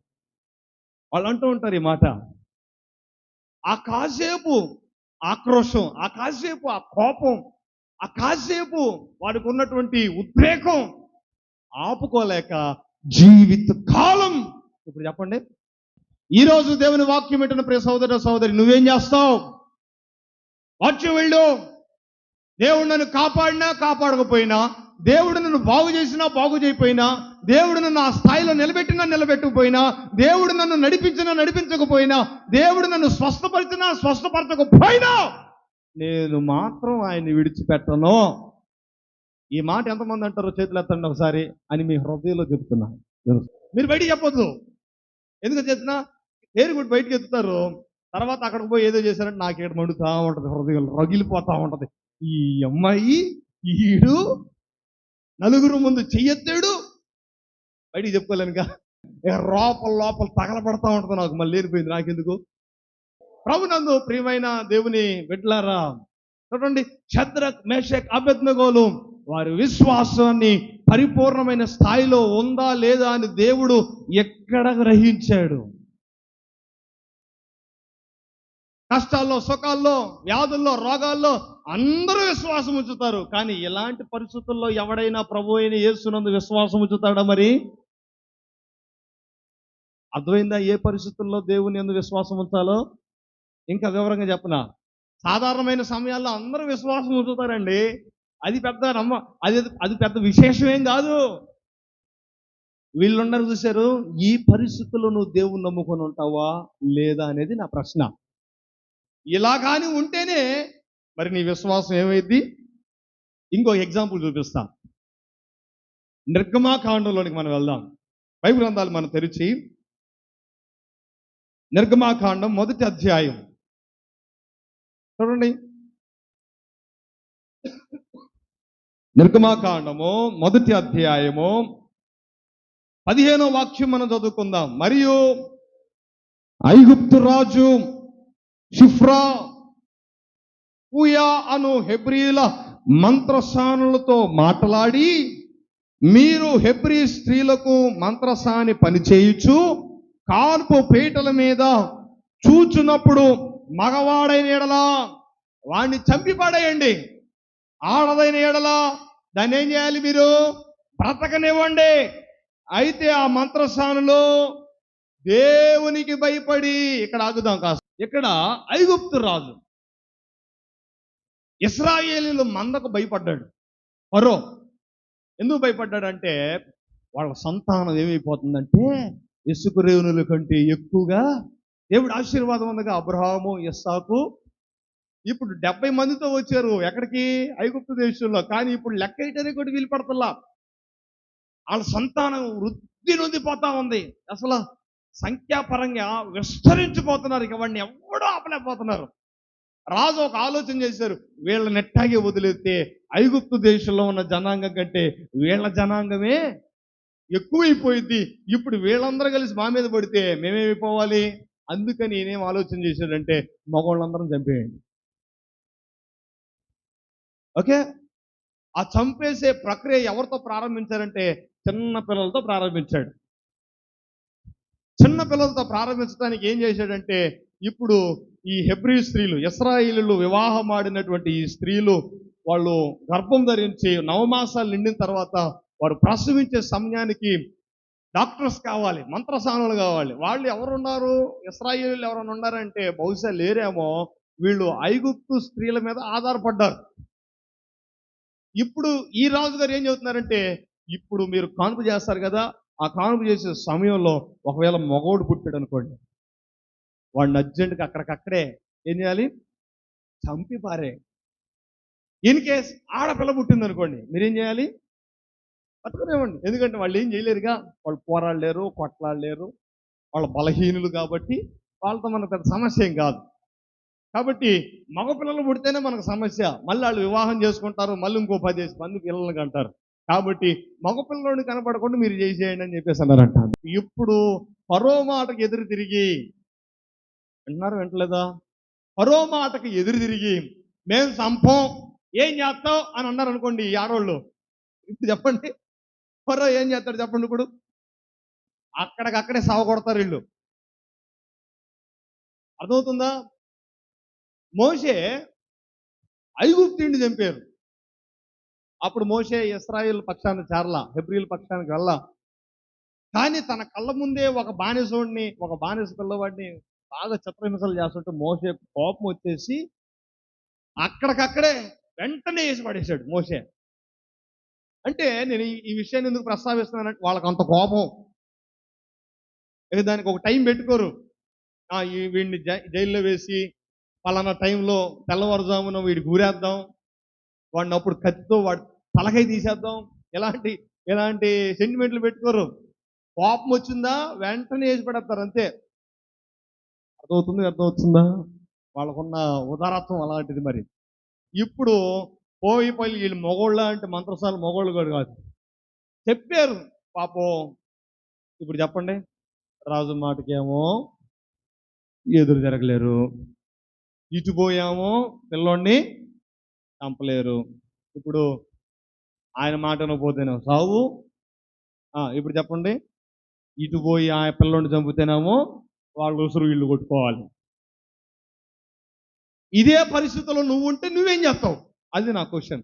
వాళ్ళు అంటూ ఉంటారు ఈ మాట. ఆ కాసేపు ఆక్రోశం, ఆ కాసేపు ఆ కోపం, ఆ కాసేపు వాడికి ఉన్నటువంటి ఉద్రేకం ఆపుకోలేక జీవిత కాలం. ఇప్పుడు చెప్పండి, ఈరోజు దేవుని వాక్యం వింటున్న ప్రియ సహోదర సహోదరి, నువ్వేం చేస్తావు? వాక్యం వెళ్ళు. దేవుడు నన్ను కాపాడినా కాపాడకపోయినా, దేవుడు నన్ను బాగు చేసినా బాగు చేయకపోయినా, దేవుడు నన్ను ఆ స్థాయిలో నిలబెట్టినా నిలబెట్టకపోయినా, దేవుడు నన్ను నడిపించినా నడిపించకపోయినా, దేవుడు నన్ను స్వస్థపరిచినా స్వస్థపరచకపోయినా, నేను మాత్రం ఆయన్ని విడిచిపెట్టను. ఈ మాట ఎంతమంది అంటారో చేతులు ఎత్తండి ఒకసారి అని మీ హృదయంలో చెప్తున్నా. మీరు బయటికి చెప్పొద్దు. ఎందుకు చెప్తున్నా? పేరు కూడా బయటకు ఎత్తుతారు, తర్వాత అక్కడికి పోయి ఏదో చేశారంటే నాకు ఇక్కడ మండుతూ ఉంటుంది, హృదయం రగిలిపోతూ ఉంటుంది. ఈ అమ్మాయి ఈడు నలుగురు ముందు చెయ్యెత్తాడు, బయటికి చెప్పుకోలేనుక లోపల తగలబడతా ఉంటుంది. నాకు మళ్ళీ లేనిపోయింది, నాకెందుకు? ప్రభునందు ప్రియమైన దేవుని బిడ్డలారా, చూడండి, షద్రక్ మేషక్ అబేద్నెగోలు వారి విశ్వాసాన్ని పరిపూర్ణమైన స్థాయిలో ఉందా లేదా అని దేవుడు ఎక్కడ గ్రహించాడు? కష్టాల్లో, సుఖాల్లో, వ్యాధుల్లో, రోగాల్లో అందరూ విశ్వాసం ఉంచుతారు. కానీ ఇలాంటి పరిస్థితుల్లో ఎవడైనా ప్రభు అయిన యేసునందు విశ్వాసం ఉంచుతాడా? మరి అర్థమైందా ఏ పరిస్థితుల్లో దేవుని యందు విశ్వాసం ఉంచాలో? ఇంకా వివరంగా చెప్పనా? సాధారణమైన సమయాల్లో అందరూ విశ్వాసం ఉంచుతారండి, అది పెద్ద అది పెద్ద విశేషమేం కాదు. వీళ్ళున్నారు చూశారు, ఈ పరిస్థితుల్లో నువ్వు దేవుని నమ్ముకొని ఉంటావా లేదా అనేది నా ప్రశ్న. ఇలా కానీ ఉంటేనే మరి నీ విశ్వాసం ఏమైంది? ఇంకో ఎగ్జాంపుల్ చూపిస్తా. నిర్గమాకాండంలోనికి మనం వెళ్దాం. బైబిల్ గ్రంథాలు మనం తెరిచి నిర్గమాకాండం 1వ అధ్యాయం చూడండి. నిర్గమాకాండము 1వ అధ్యాయము 15వ వాక్యం మనం చదువుకుందాం. మరియు ఐగుప్తు రాజు షిఫ్రా పూయా అను హెబ్రీల మంత్రసానులతో మాట్లాడి, మీరు హెబ్రీ స్త్రీలకు మంత్రసాని పనిచేయుచు కాన్పు పీటల మీద చూచున్నప్పుడు మగవాడైన ఎడలా వాడిని చంపి పడేయండి, ఆడదైన ఎడలా దాన్ని ఏం చేయాలి? మీరు బ్రతకనివ్వండి. అయితే ఆ మంత్రసానులు దేవునికి భయపడి, ఇక్కడ ఆగుదాం కాస్త, ఇక్కడ ఐగుప్తు రాజు ఇశ్రాయేలీల మందకు భయపడ్డాడు. ఫరో ఎందుకు భయపడ్డాడంటే, వాళ్ళ సంతానం ఏమైపోతుందంటే ఇసుక రేణుల కంటే ఎక్కువగా దేవుడు ఆశీర్వాదం ఉందిగా. అబ్రహాము, ఇస్సాకు ఇప్పుడు 70 మందితో వచ్చారు ఎక్కడికి? ఐగుప్తు దేశంలో. కానీ ఇప్పుడు లెక్క వేయటానికి కూడా వీలు పడతల్లా. వాళ్ళ సంతానం వృద్ధి నొందిపోతా ఉంది. అసలు సంఖ్యాపరంగా విస్తరించిపోతున్నారు. ఇక వాడిని ఎవడో ఆపలేకపోతున్నారు. రాజు ఒక ఆలోచన చేశారు, వీళ్ళని ఎట్టాగే వదిలేస్తే ఐగుప్తు దేశంలో ఉన్న జనాంగం కంటే వీళ్ళ జనాంగమే ఎక్కువైపోయింది. ఇప్పుడు వీళ్ళందరూ కలిసి మా మీద పడితే మేమేమైపోవాలి? అందుకని ఈయనేం ఆలోచన చేశాడంటే మగోళ్ళందరం చంపేయండి. ఓకే. ఆ చంపేసే ప్రక్రియ ఎవరితో ప్రారంభించారంటే చిన్న పిల్లలతో ప్రారంభించాడు. చిన్న పిల్లలతో ప్రారంభించడానికి ఏం చేశాడంటే ఇప్పుడు ఈ హెబ్రీ స్త్రీలు, ఇశ్రాయేలీయులు వివాహం ఆడినటువంటి ఈ స్త్రీలు వాళ్ళు గర్భం ధరించి నవమాసాలు నిండిన తర్వాత వారు ప్రసవించే సమయానికి డాక్టర్స్ కావాలి, మంత్రసానులు కావాలి. వాళ్ళు ఎవరున్నారు? ఇశ్రాయేలీయులు ఎవరైనా ఉన్నారంటే బహుశా లేరేమో. వీళ్ళు ఐగుప్తు స్త్రీల మీద ఆధారపడ్డారు. ఇప్పుడు ఈ రాజుగారు ఏం చెబుతున్నారంటే ఇప్పుడు మీరు కానుక చేస్తారు కదా, ఆ కానుక చేసే సమయంలో ఒకవేళ మగోడు పుట్టాడు అనుకోండి, వాడిని అర్జెంటుగా అక్కడికక్కడే ఏం చేయాలి? చంపి పారే. ఇన్ కేస్ ఆడపిల్ల పుట్టింది అనుకోండి, మీరేం చేయాలి? పట్టుకునేవ్వండి. ఎందుకంటే వాళ్ళు ఏం చేయలేరుగా, వాళ్ళు పోరాడలేరు, కొట్లాడలేరు, వాళ్ళ బలహీనులు కాబట్టి వాళ్ళతో మనకు పెద్ద సమస్య ఏం కాదు. కాబట్టి మగపిల్లలు పుడితేనే మనకు సమస్య. మళ్ళీ వాళ్ళు వివాహం చేసుకుంటారు, మళ్ళీ ఇంకో 10 మంది పిల్లల్ని కంటారు. కాబట్టి మగపిల్లలోని కనపడకుండా మీరు చేసేయండి అని చెప్పేసి అన్నారంట. ఇప్పుడు ఫరో మాటకు ఎదురు తిరిగి, వింటున్నారు వింటలేదా? ఫరో మాటకు ఎదురు తిరిగి మేము సంపం, ఏం చేస్తావు అని అన్నారు అనుకోండి ఈ ఆడోళ్ళు. ఇప్పుడు చెప్పండి, ఫరో ఏం చేస్తాడు చెప్పండి? ఇప్పుడు అక్కడికక్కడే సావ కొడతారు వీళ్ళు. అర్థమవుతుందా? మోషే ఐగుప్తీయుడిని చంపారు. అప్పుడు మోషే ఇశ్రాయేల్ పక్షాన చేరలా, హెబ్రీల పక్షానికి వెళ్ళా. కానీ తన కళ్ళ ముందే ఒక బానిసోడిని, ఒక బానిస పిల్లవాడిని బాగా చిత్రహింసలు చేస్తుంటే మోషే కోపం వచ్చేసి అక్కడికక్కడే వెంటనే వేసి పడేశాడు మోషే. అంటే నేను ఈ విషయాన్ని ఎందుకు ప్రస్తావిస్తున్నానంటే వాళ్ళకి అంత కోపం. ఇక దానికి ఒక టైం పెట్టుకోరు. వీడిని జైల్లో వేసి పలానా టైంలో తెల్లవారుజామున వీడికి ఊరేద్దాం, వాడిని అప్పుడు కత్తితో వాడి తలకాయ తీసేద్దాం, ఇలాంటి ఇలాంటి సెంటిమెంట్లు పెట్టుకోరు. కోపం వచ్చిందా వెంటనే వేసి పడేస్తారు అంతే. అర్థమవుతుందా? వాళ్ళకున్న ఉదారత్వం అలాంటిది. మరి ఇప్పుడు పోయి వీళ్ళు మొగోళ్ళ అంటే మంత్రసాలు మొగోళ్ళు కూడా కాదు, చెప్పారు పాపం. ఇప్పుడు చెప్పండి, రాజు మాటకేమో ఎదురు జరగలేరు, ఇటు పోయామో పిల్లోడిని చంపలేరు. ఇప్పుడు ఆయన మాట పోతేనేమో సావు. ఇప్పుడు చెప్పండి, ఇటు పోయి ఆ పిల్లోడిని చంపుతేనేమో వాళ్ళు ఉసురు వీళ్ళు కొట్టుకోవాలి. ఇదే పరిస్థితుల్లో నువ్వు ఉంటే నువ్వేం చేస్తావు? అది నా క్వశ్చన్.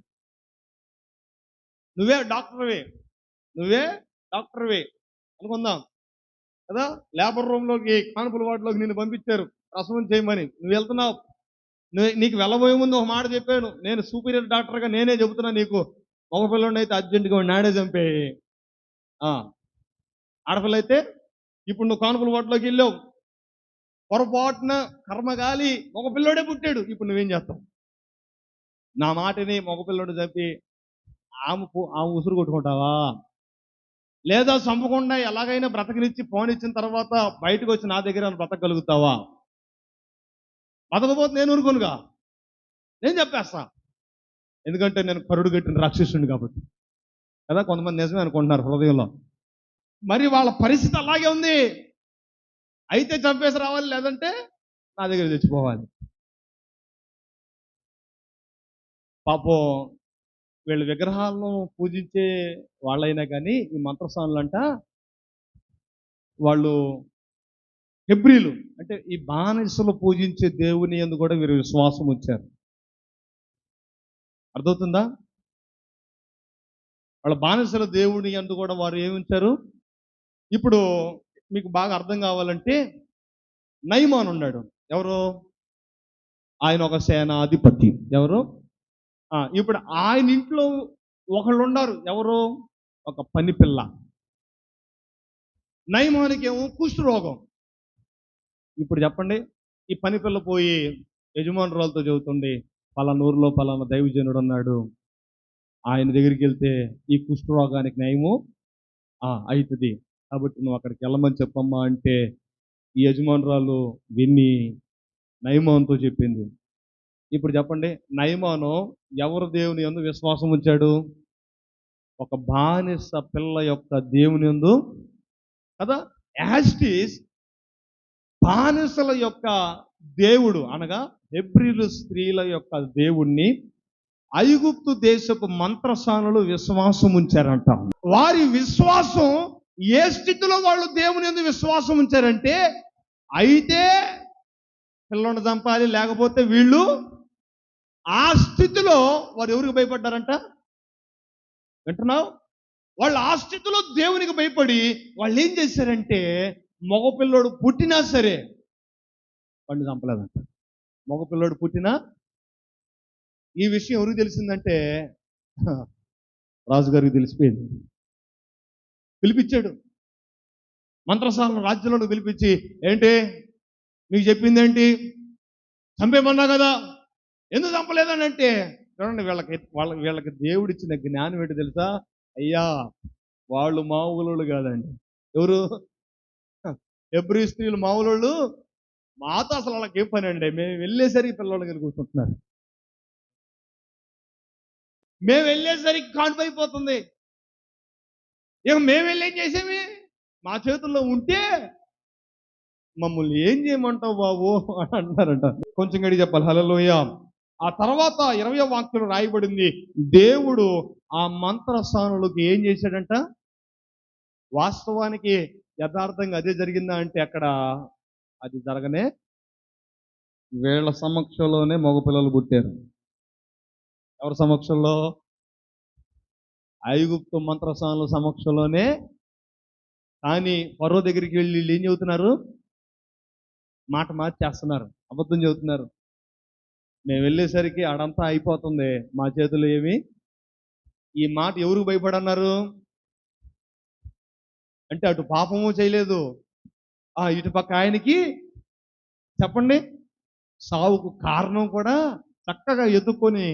నువ్వే డాక్టర్వే అనుకుందాం కదా. లేబర్ రూమ్లోకి, కాన్పుల వార్డులోకి నిన్ను పంపించారు ప్రసవం చేయమని. నువ్వు వెళ్తున్నావు. నీకు వెళ్ళబోయే ముందు ఒక మాట చెప్పాను, నేను సూపీరియర్ డాక్టర్గా నేనే చెబుతున్నా నీకు, మగపిల్లని అయితే అర్జెంటుగా నాడే చంపే. ఆడపిల్ల అయితే ఇప్పుడు నువ్వు కాన్పుల వార్డులోకి వెళ్ళావు, పొరపాటున కర్మగాలి మగపిల్లోడే పుట్టాడు, ఇప్పుడు నువ్వేం చేస్తావు? నా మాటని మగపిల్లోడు చంపి ఆమె ఉసురు కొట్టుకుంటావా? లేదా చంపకుండా ఎలాగైనా బ్రతకనిచ్చి పోనిచ్చిన తర్వాత బయటకు వచ్చి నా దగ్గర బ్రతకగలుగుతావా? బతకపోతే నేను ఊరుకోనుగా, నేను చెప్పేస్తా. ఎందుకంటే నేను కరుడు కట్టిన రాక్షసుని కాబట్టి కదా. కొంతమంది నిజమే అనుకుంటున్నారు హృదయంలో. మరి వాళ్ళ పరిస్థితి అలాగే ఉంది. అయితే చంపేసి రావాలి, లేదంటే నా దగ్గర తెచ్చిపోవాలి. పాపం వీళ్ళు విగ్రహాలను పూజించే వాళ్ళైనా కానీ ఈ మంత్రస్వాములంట వాళ్ళు హెబ్రీలు, అంటే ఈ బానిసలు పూజించే దేవుని యందు కూడా వీరు విశ్వాసం వచ్చారు. అర్థమవుతుందా? వాళ్ళ బానిసల దేవుని యందు కూడా వారు ఏమి ఉంచారు? ఇప్పుడు మీకు బాగా అర్థం కావాలంటే నయమాన్ ఉన్నాడు. ఎవరు? ఆయన ఒక సేనాధిపతి. ఎవరు? ఇప్పుడు ఆయన ఇంట్లో ఒకళ్ళు ఉన్నారు. ఎవరు? ఒక పని పిల్ల. నయమానికి ఏమో కుష్ఠరోగం. ఇప్పుడు చెప్పండి, ఈ పని పిల్ల పోయి యజమానురాలతో చెబుతుంది, పలానా ఊరిలో పలానా దైవజనుడు ఉన్నాడు, ఆయన దగ్గరికి వెళ్తే ఈ కుష్ఠరోగానికి నయము అవుతుంది, కాబట్టి నువ్వు అక్కడికి వెళ్ళమని చెప్పమ్మా అంటే ఈ యజమానురాలు విన్ని నయమాన్తో చెప్పింది. ఇప్పుడు చెప్పండి, నయమాను ఎవరు దేవుని యందు విశ్వాసం ఉంచాడు? ఒక బానిస పిల్ల యొక్క దేవుని యందు కదా, యాస్టీస్ బానిసల యొక్క దేవుడు అనగా హెబ్రీలు స్త్రీల యొక్క దేవుణ్ణి ఐగుప్తు దేశపు మంత్రసానులు విశ్వాసం ఉంచారంట. వారి విశ్వాసం ఏ స్థితిలో వాళ్ళు దేవుని యందు విశ్వాసం ఉంచారంటే, అయితే పిల్లని చంపాలి లేకపోతే వీళ్ళు, ఆ స్థితిలో వారు ఎవరికి భయపడ్డారంట? వింటున్నావు? వాళ్ళు ఆ స్థితిలో దేవునికి భయపడి వాళ్ళు ఏం చేశారంటే, మగపిల్లోడు పుట్టినా సరే వాడిని చంపలేదంట. మగపిల్లోడు పుట్టినా, ఈ విషయం ఎవరికి తెలిసిందంటే రాజుగారికి తెలిసిపోయింది. పిలిపించాడు మంత్రసాలను రాజ్యంలో పిలిపించి, ఏంటి మీకు చెప్పింది ఏంటి? చంపేమన్నా కదా, ఎందుకు చంపలేదని అంటే, చూడండి వీళ్ళకి దేవుడిచ్చిన జ్ఞానం ఏంటి తెలుసా? అయ్యా వాళ్ళు మామూలు కాదండి. ఎవరు? హెబ్రీ స్త్రీలు మామూలు. మాతో అసలు వాళ్ళకి ఏం పని అండి? మేము వెళ్ళేసరికి పిల్లలకి కూర్చుంటున్నారు, మేము వెళ్ళేసరికి కాన్పైపోతుంది. ఇక మేము వెళ్ళి ఏం చేసేవి? మా చేతుల్లో ఉంటే మమ్మల్ని ఏం చేయమంటావు బాబు అని అంటున్నారంట. కొంచెం గడి చెప్పాలి. హల్లెలూయా. ఆ తర్వాత 20వ వాక్యంలో రాయబడింది, దేవుడు ఆ మంత్రసానులకు ఏం చేశాడంట? వాస్తవానికి యథార్థంగా అదే జరిగిందా అంటే అక్కడ అది జరగనే, వీళ్ళ సమక్షంలోనే మగపిల్లలు పుట్టారు. ఎవరి సమక్షంలో? ఐగుప్తు మంత్రసానుల సమక్షంలోనే. కానీ ఫరో దగ్గరికి వెళ్ళి వీళ్ళు ఏం చెబుతున్నారు? మాట మార్చేస్తున్నారు, అబద్ధం చెబుతున్నారు. మేము వెళ్ళేసరికి ఆడంతా అయిపోతుంది, మా చేతులు ఏమి. ఈ మాట ఎవరికి భయపడన్నారు అంటే, అటు పాపము చేయలేదు, ఇటు పక్క ఆయనకి చెప్పండి సావుకు కారణం కూడా చక్కగా ఎత్తుక్కొని,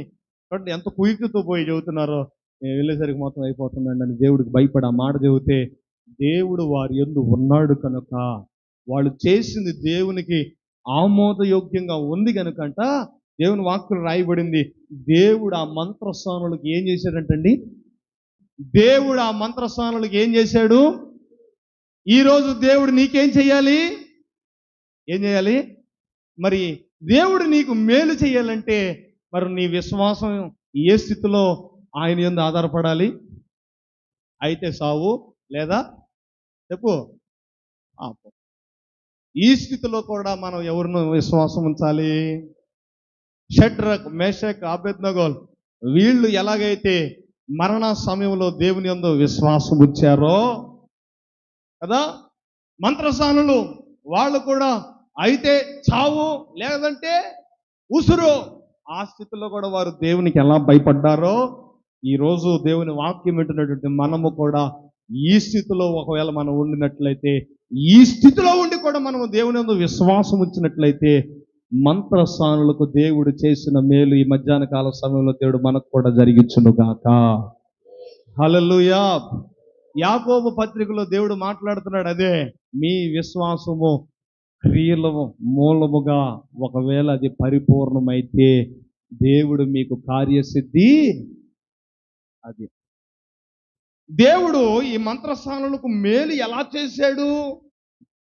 చూడండి ఎంత కుయుక్తితో పోయి చెబుతున్నారో, మేము వెళ్ళేసరికి మొత్తం అయిపోతుందండి అని దేవుడికి భయపడి ఆ మాట చెబితే, దేవుడు వారి యందు ఉన్నాడు కనుక, వాళ్ళు చేసింది దేవునికి ఆమోదయోగ్యంగా ఉంది కనుకంట దేవుని వాక్యం రాయబడింది. దేవుడు ఆ మంత్రస్థానులకు ఏం చేశాడంటండి? దేవుడు ఆ మంత్రస్థానులకు ఏం చేశాడు? ఈరోజు దేవుడు నీకేం చేయాలి? ఏం చేయాలి? మరి దేవుడు నీకు మేలు చేయాలంటే మరి నీ విశ్వాసం ఏ స్థితిలో ఆయన యందు ఆధారపడాలి? అయితే సావు, లేదా చెప్పు ఆపు. ఈ స్థితిలో కూడా మనం ఎవరిని విశ్వాసం ఉంచాలి? షడ్రక్, మేషక్, అబేద్నెగో వీళ్ళు ఎలాగైతే మరణ సమయంలో దేవుని యందు విశ్వాసం ఉంచారో కదా, మంత్రసానులు వాళ్ళు కూడా అయితే చావు లేదంటే ఉసురు, ఆ స్థితిలో కూడా వారు దేవునికి ఎలా భయపడ్డారో, ఈరోజు దేవుని వాక్యం వింటున్నటువంటి మనము కూడా ఈ స్థితిలో ఒకవేళ మనం ఉండినట్లయితే, ఈ స్థితిలో ఉండి కూడా మనము దేవుని యందు విశ్వాసం ఉంచినట్లయితే, మంత్రసానులకు దేవుడు చేసిన మేలు ఈ మధ్యాహ్న కాల సమయంలో దేవుడు మనకు కూడా జరిగించును గాక. హల్లెలూయా. యాకోబు పత్రికలో దేవుడు మాట్లాడుతున్నాడు అదే, మీ విశ్వాసము క్రియల మూలముగా ఒకవేళ అది పరిపూర్ణమైతే దేవుడు మీకు కార్యసిద్ధి. అది దేవుడు ఈ మంత్రస్థానులకు మేలు ఎలా చేశాడు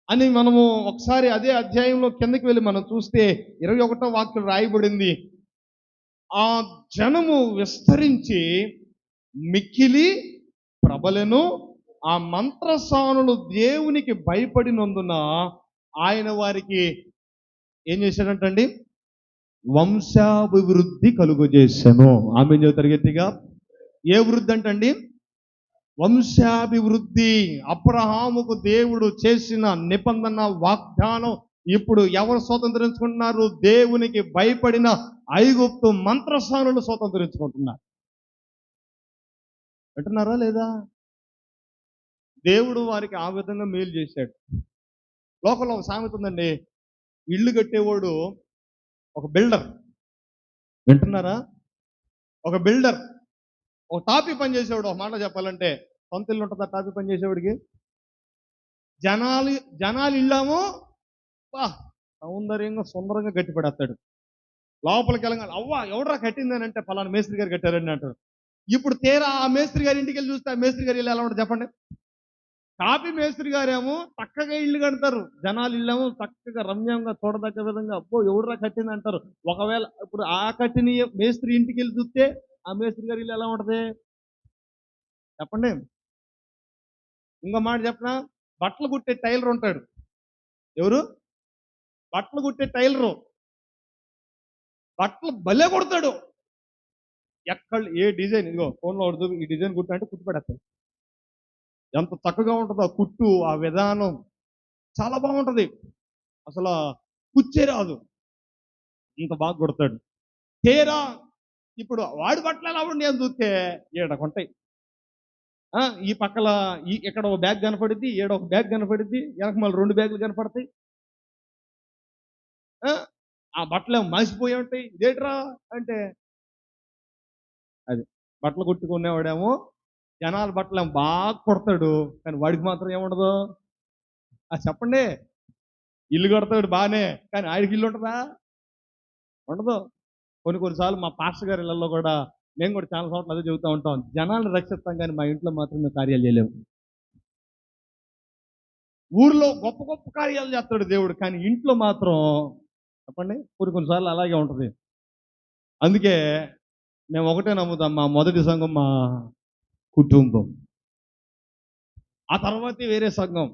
అని మనము ఒకసారి అదే అధ్యాయంలో కిందకి వెళ్ళి మనం చూస్తే 21వ వాక్యం రాయబడింది, ఆ జనము విస్తరించి మిక్కిలి ప్రబలెను, ఆ మంత్రసానులు దేవునికి భయపడినందున ఆయన వారికి ఏం చేశాడంటండి? వంశాభివృద్ధి కలుగజేశాను. ఆమె చెబుతారు గట్టిగా. ఏ వృద్ధి అంటండి? వంశాభివృద్ధి. అబ్రహాముకు దేవుడు చేసిన నిబంధన వాగ్దానం ఇప్పుడు ఎవరు స్వతంత్రించుకుంటున్నారు? దేవునికి భయపడిన ఐగుప్తు మంత్రసానులు స్వతంత్రించుకుంటున్నారు. వింటున్నారా లేదా? దేవుడు వారికి ఆ విధంగా మేలు చేశాడు. లోకంలో ఒక సామెత ఉందండి, ఇల్లు కట్టేవాడు ఒక బిల్డర్. వింటున్నారా? ఒక బిల్డర్, ఒక టాపీ పని చేసేవాడు. ఒక మాట చెప్పాలంటే సొంత ఇల్లు ఉంటుందా టాపీ పని చేసేవాడికి? జనాలు ఇల్లాము సౌందర్యంగా సుందరంగా గట్టి పడేస్తాడు. లోపలికి వెళ్ళగానే అవ్వ ఎవడరా కట్టిందని అంటే ఫలానా మేస్త్రి గారు కట్టారండి అంటాడు. ఇప్పుడు తీరా ఆ మేస్త్రి గారి ఇంటికి వెళ్ళి చూస్తే ఆ మేస్త్రి గారి ఇల్లు ఎలా ఉంటుంది చెప్పండి. కాపీ మేస్త్రి గారేమో చక్కగా ఇల్లు కడతారు, జనాలు ఇల్లేమో చక్కగా రమ్యంగా చూడదగ్గ విధంగా, అబ్బో ఎవరురా కట్టింది అంటారు. ఒకవేళ ఇప్పుడు ఆ కట్టిన మేస్త్రి ఇంటికి వెళ్ళి చూస్తే ఆ మేస్త్రి గారి ఇల్లు ఎలా ఉంటది చెప్పండి. ఇంకో మాట చెప్పనా, బట్టలు కుట్టే టైలర్ ఉంటాడు. ఎవరు? బట్టలు కుట్టే టైలరు బట్టలు భలే కొడతాడు. ఎక్కడ ఏ డిజైన్, ఇదిగో ఫోన్లో పడుతుంది, ఈ డిజైన్ కుట్ట అంటే కుట్టి పెడతాడు. ఎంత చక్కగా ఉంటుందో ఆ కుట్టు, ఆ విధానం చాలా బాగుంటది. అసలు కుచ్చే రాదు, ఇంత బాగా కొడతాడు. తీరా ఇప్పుడు వాడి బట్టలు ఎలా ఉండి అని చూస్తే ఏడకుంటాయి. ఈ పక్కల ఇక్కడ ఒక బ్యాగ్ కనపడిద్ది, ఏడ ఒక బ్యాగ్ కనపడిద్ది, వెనక మళ్ళీ 2 బ్యాగులు కనపడతాయి. ఆ, ఆ బట్టలు ఏమో మాసిపోయి ఉంటాయి. ఇదేట్రా అంటే అది బట్టలు కుట్టుకునేవాడేమో జనాల బట్టలు ఏమో బాగా కొడతాడు, కానీ వాడికి మాత్రం ఏముండదు. చెప్పండి, ఇల్లు కడతాడు బాగానే, కానీ ఆడికి ఇల్లు ఉంటుందా? ఉండదు. కొన్నిసార్లు మా పాస్టర్ గారి ఇళ్లలో కూడా మేము కూడా చాలా చోట్ల అదే చెబుతూ ఉంటాం, జనాలను రక్షిస్తాం కానీ మా ఇంట్లో మాత్రం మేము కార్యాలు చేయలేము. ఊర్లో గొప్ప గొప్ప కార్యాలు చేస్తాడు దేవుడు, కానీ ఇంట్లో మాత్రం చెప్పండి కొన్నిసార్లు అలాగే ఉంటుంది. అందుకే మేము ఒకటే నమ్ముతాం, మా మొదటి సంఘం మా కుటుంబం, ఆ తర్వాత వేరే సంఘం.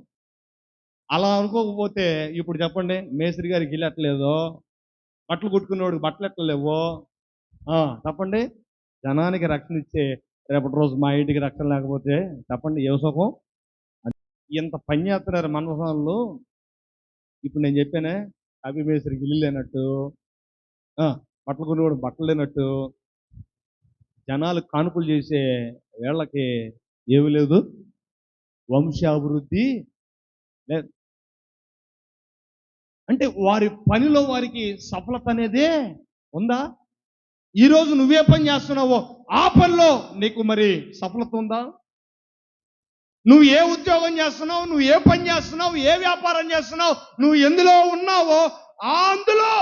అలా అనుకోకపోతే ఇప్పుడు చెప్పండి, మేస్త్రి గారికి ఇల్లు ఎట్టలేదో, బట్టలు కుట్టుకునేవాడికి బట్టలు ఎట్టలేవో చెప్పండి. జనానికి రక్షణ ఇచ్చే రేపటి రోజు మా ఇంటికి రక్షణ లేకపోతే చెప్పండి ఏ సుఖం. ఇంత పని చేస్తున్నారు మనవాళ్ళు. ఇప్పుడు నేను చెప్పానే, కాపీ మేస్త్రికి ఇల్లు లేనట్టు, బట్టలు కొనేవాడు బట్టలు లేనట్టు, జనాలు కానుకలు చేసే వేళ్ళకి ఏమి లేదు, వంశాభివృద్ధి లేదు. అంటే వారి పనిలో వారికి సఫలత అనేదే ఉందా? ఈరోజు నువ్వే పని చేస్తున్నావో ఆ పనిలో నీకు మరి సఫలత ఉందా? నువ్వు ఏ ఉద్యోగం చేస్తున్నావు, నువ్వు ఏ పని చేస్తున్నావు, ఏ వ్యాపారం చేస్తున్నావు, నువ్వు ఎందులో ఉన్నావో అందులో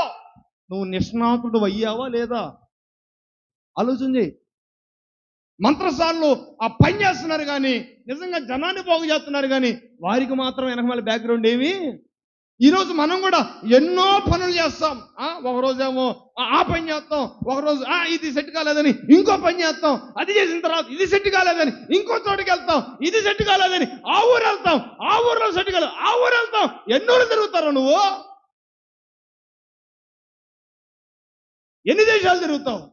నువ్వు నిష్ణాతుడు అయ్యావా లేదా ఆలోచన చేయి. మంత్రసార్లు ఆ పని చేస్తున్నారు కానీ నిజంగా జనాన్ని బాగు చేస్తున్నారు కానీ వారికి మాత్రం వెనకమాల బ్యాక్గ్రౌండ్ ఏమి. ఈరోజు మనం కూడా ఎన్నో పనులు చేస్తాం. ఒకరోజేమో ఆ పని చేస్తాం, ఒకరోజు ఇది సెట్ కాలేదని ఇంకో పని చేస్తాం, అది చేసిన తర్వాత ఇది సెట్ కాలేదని ఇంకో చోటుకి వెళ్తాం, ఇది సెట్ కాలేదని ఆ ఊరు వెళ్తాం, ఆ ఊర్లో సెట్ కాలేదు ఆ ఊరు వెళ్తాం. ఎన్నో తిరుగుతారు నువ్వు, ఎన్ని దేశాలు తిరుగుతావు,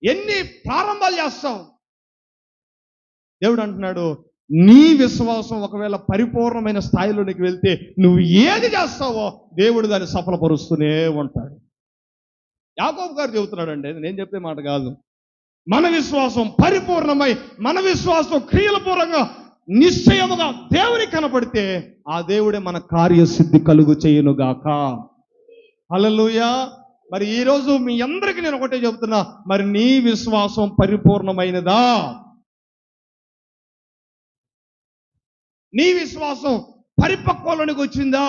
ఎన్ని ప్రారంభాలు చేస్తావు. దేవుడు అంటున్నాడు, నీ విశ్వాసం ఒకవేళ పరిపూర్ణమైన స్థాయిలోనికి వెళ్తే నువ్వు ఏది చేస్తావో దేవుడు దాన్ని సఫలపరుస్తూనే ఉంటాడు. యాకోబు గారు చెబుతున్నాడు అండి, నేను చెప్పే మాట కాదు. మన విశ్వాసం పరిపూర్ణమై మన విశ్వాసం క్రియలపూర్వకంగా నిశ్చయముగా దేవునికి కనపడితే ఆ దేవుడే మన కార్యసిద్ధి కలుగు చేయునుగాక. హల్లెలూయా. మరి ఈరోజు మీ అందరికీ నేను ఒకటే చెబుతున్నా, మరి నీ విశ్వాసం పరిపూర్ణమైనదా? నీ విశ్వాసం పరిపక్వలోనికి వచ్చిందా?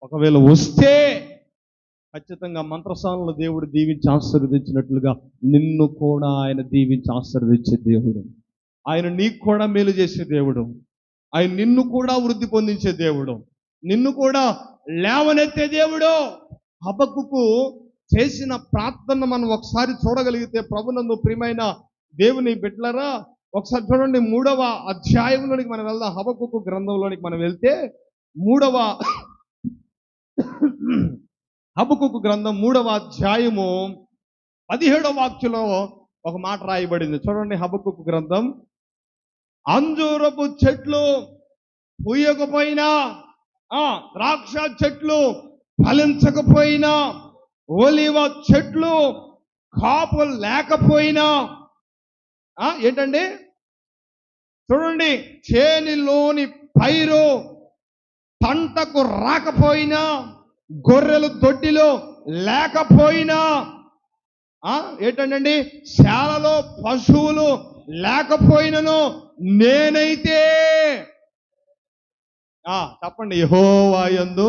ఒకవేళ వస్తే ఖచ్చితంగా మంత్రసాలలో దేవుడు దీవించి ఆశీర్వదించినట్లుగా నిన్ను కూడా ఆయన దీవించి ఆశీర్వదించే దేవుడు. ఆయన నీకు కూడా మేలు చేసే దేవుడు. ఆయన నిన్ను కూడా వృద్ధి పొందించే దేవుడు, నిన్ను కూడా లేవనెత్తే దేవుడు. హబక్కుకు చేసిన ప్రార్థన మనం ఒకసారి చూడగలిగితే, ప్రభునందు ప్రియమైన దేవుని బిడ్డలారా, ఒకసారి చూడండి 3వ అధ్యాయంలోనికి మనం వెళ్దాం. హబక్కుకు గ్రంథంలోనికి మనం వెళ్తే హబక్కుకు గ్రంథం 3వ అధ్యాయము 17వ వాక్యంలో ఒక మాట రాయబడింది. చూడండి, హబక్కుకు గ్రంథం, అంజూరపు చెట్లు పూయకపోయినా, ద్రాక్ష చెట్లు ఫలించకపోయినా, ఒలివ చెట్లు కాపు లేకపోయినా, ఏంటండి చూడండి, చేనిలోని పైరు పంటకు రాకపోయినా, గొర్రెలు దొడ్డిలో లేకపోయినా, ఏంటండి శాలలో పశువులు లేకపోయినను నేనైతే చెప్పండి, యెహోవా యందు.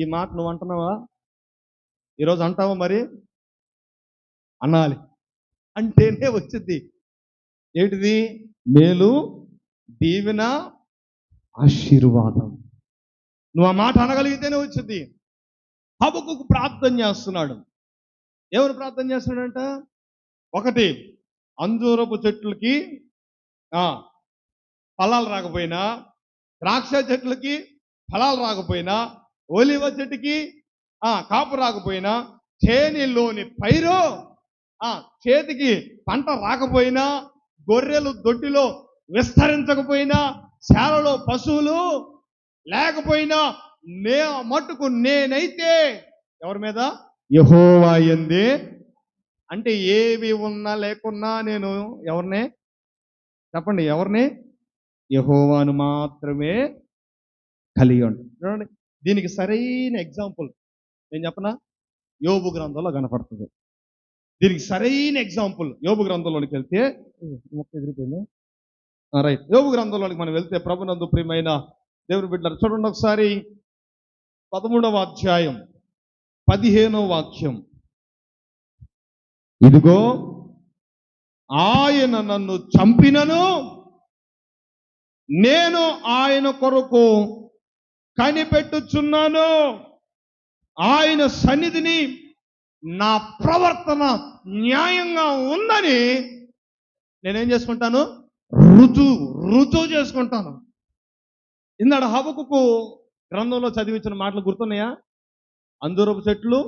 ఈ మాట నువ్వు అంటున్నావా? ఈరోజు అంటావా? మరి అనాలి. అంటేనే వచ్చింది. ఏంటిది? మేలు, దీవెన, ఆశీర్వాదం. నువ్వు ఆ మాట అనగలిగితేనే వచ్చింది. హబక్కుకు ప్రార్థన చేస్తున్నాడు. ఎవరు ప్రార్థన చేస్తున్నాడంట? ఒకటి, అంజూరపు చెట్లకి ఆ ఫలాలు రాకపోయినా, ద్రాక్ష చెట్లకి ఫలాలు రాకపోయినా, ఒలివ చెట్టుకి కాపు రాకపోయినా, చేనిలోని పైరు చేతికి పంట రాకపోయినా, గొర్రెలు దొడ్డిలో విస్తరించకపోయినా, శాలలో పశువులు లేకపోయినా, మట్టుకు నేనైతే ఎవరి మీద? యెహోవా యందే. అంటే ఏవి ఉన్నా లేకున్నా నేను ఎవరిని? చెప్పండి, ఎవరిని? యెహోవాను మాత్రమే కలిగి ఉంటాను. చూడండి, దీనికి సరైన ఎగ్జాంపుల్ నేను చెప్పనా? యోబు గ్రంథంలో కనపడుతుంది. దీనికి సరైన ఎగ్జాంపుల్ యోబు గ్రంథంలోనికి వెళ్తే ఎగిరిపోయింది. రైట్, యోబు గ్రంథంలోనికి మనం వెళ్తే ప్రభునందు ప్రియమైన దేవుని బిడ్డలారా, చూడండి ఒకసారి 13వ అధ్యాయం 15వ వాక్యం. ఇదిగో ఆయన నన్ను చంపినను నేను ఆయన కొరకు కనిపెట్టుచున్నాను. ఆయన సన్నిధిని నా ప్రవర్తన న్యాయంగా ఉందని నేనేం చేసుకుంటాను? రుజువు చేసుకుంటాను. ఇందాడ హబక్కుకు గ్రంథంలో చదివించిన మాటలు గుర్తున్నాయా? అంజూరపు చెట్లు,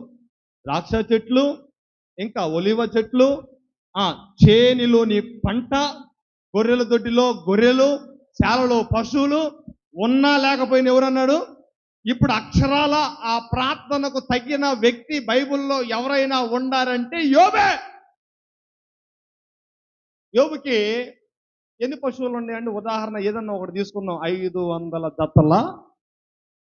ద్రాక్ష చెట్లు, ఇంకా ఒలివ చెట్లు, చేనిలోని పంట, గొర్రెల దొడ్డిలో గొర్రెలు, శాలలో పశువులు ఉన్నా లేకపోయినా ఎవరన్నాడు? ఇప్పుడు అక్షరాల ఆ ప్రార్థనకు తగిన వ్యక్తి బైబిల్లో ఎవరైనా ఉండారంటే యోబే. యోబుకి ఎన్ని పశువులు ఉన్నాయండి? ఉదాహరణ ఏదన్నా ఒకటి తీసుకుందాం, 500 జతల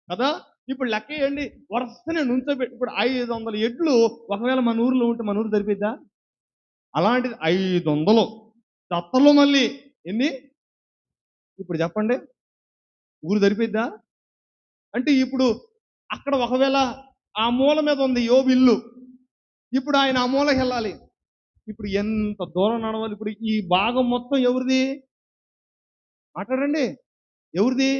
కదా. ఇప్పుడు లెక్కేయండి, వరుసనే నుంచోబెట్టి. ఇప్పుడు 500 ఎడ్లు ఒకవేళ మన ఊర్లో ఉంటే మన ఊరు సరిపోద్దా? అలాంటిది 500 జతలు. మళ్ళీ ఎన్ని? ఇప్పుడు చెప్పండి, ఊరు సరిపోద్దా? అంటే ఇప్పుడు అక్కడ ఒకవేళ ఆ మూల మీద ఉంది యోబు ఇల్లు, ఇప్పుడు ఆయన ఆ మూలకి వెళ్ళాలి. ఇప్పుడు ఎంత దూరం నడవాలి? ఇప్పుడు ఈ భాగం మొత్తం ఎవరిది? మాట్లాడండి, ఎవరిది?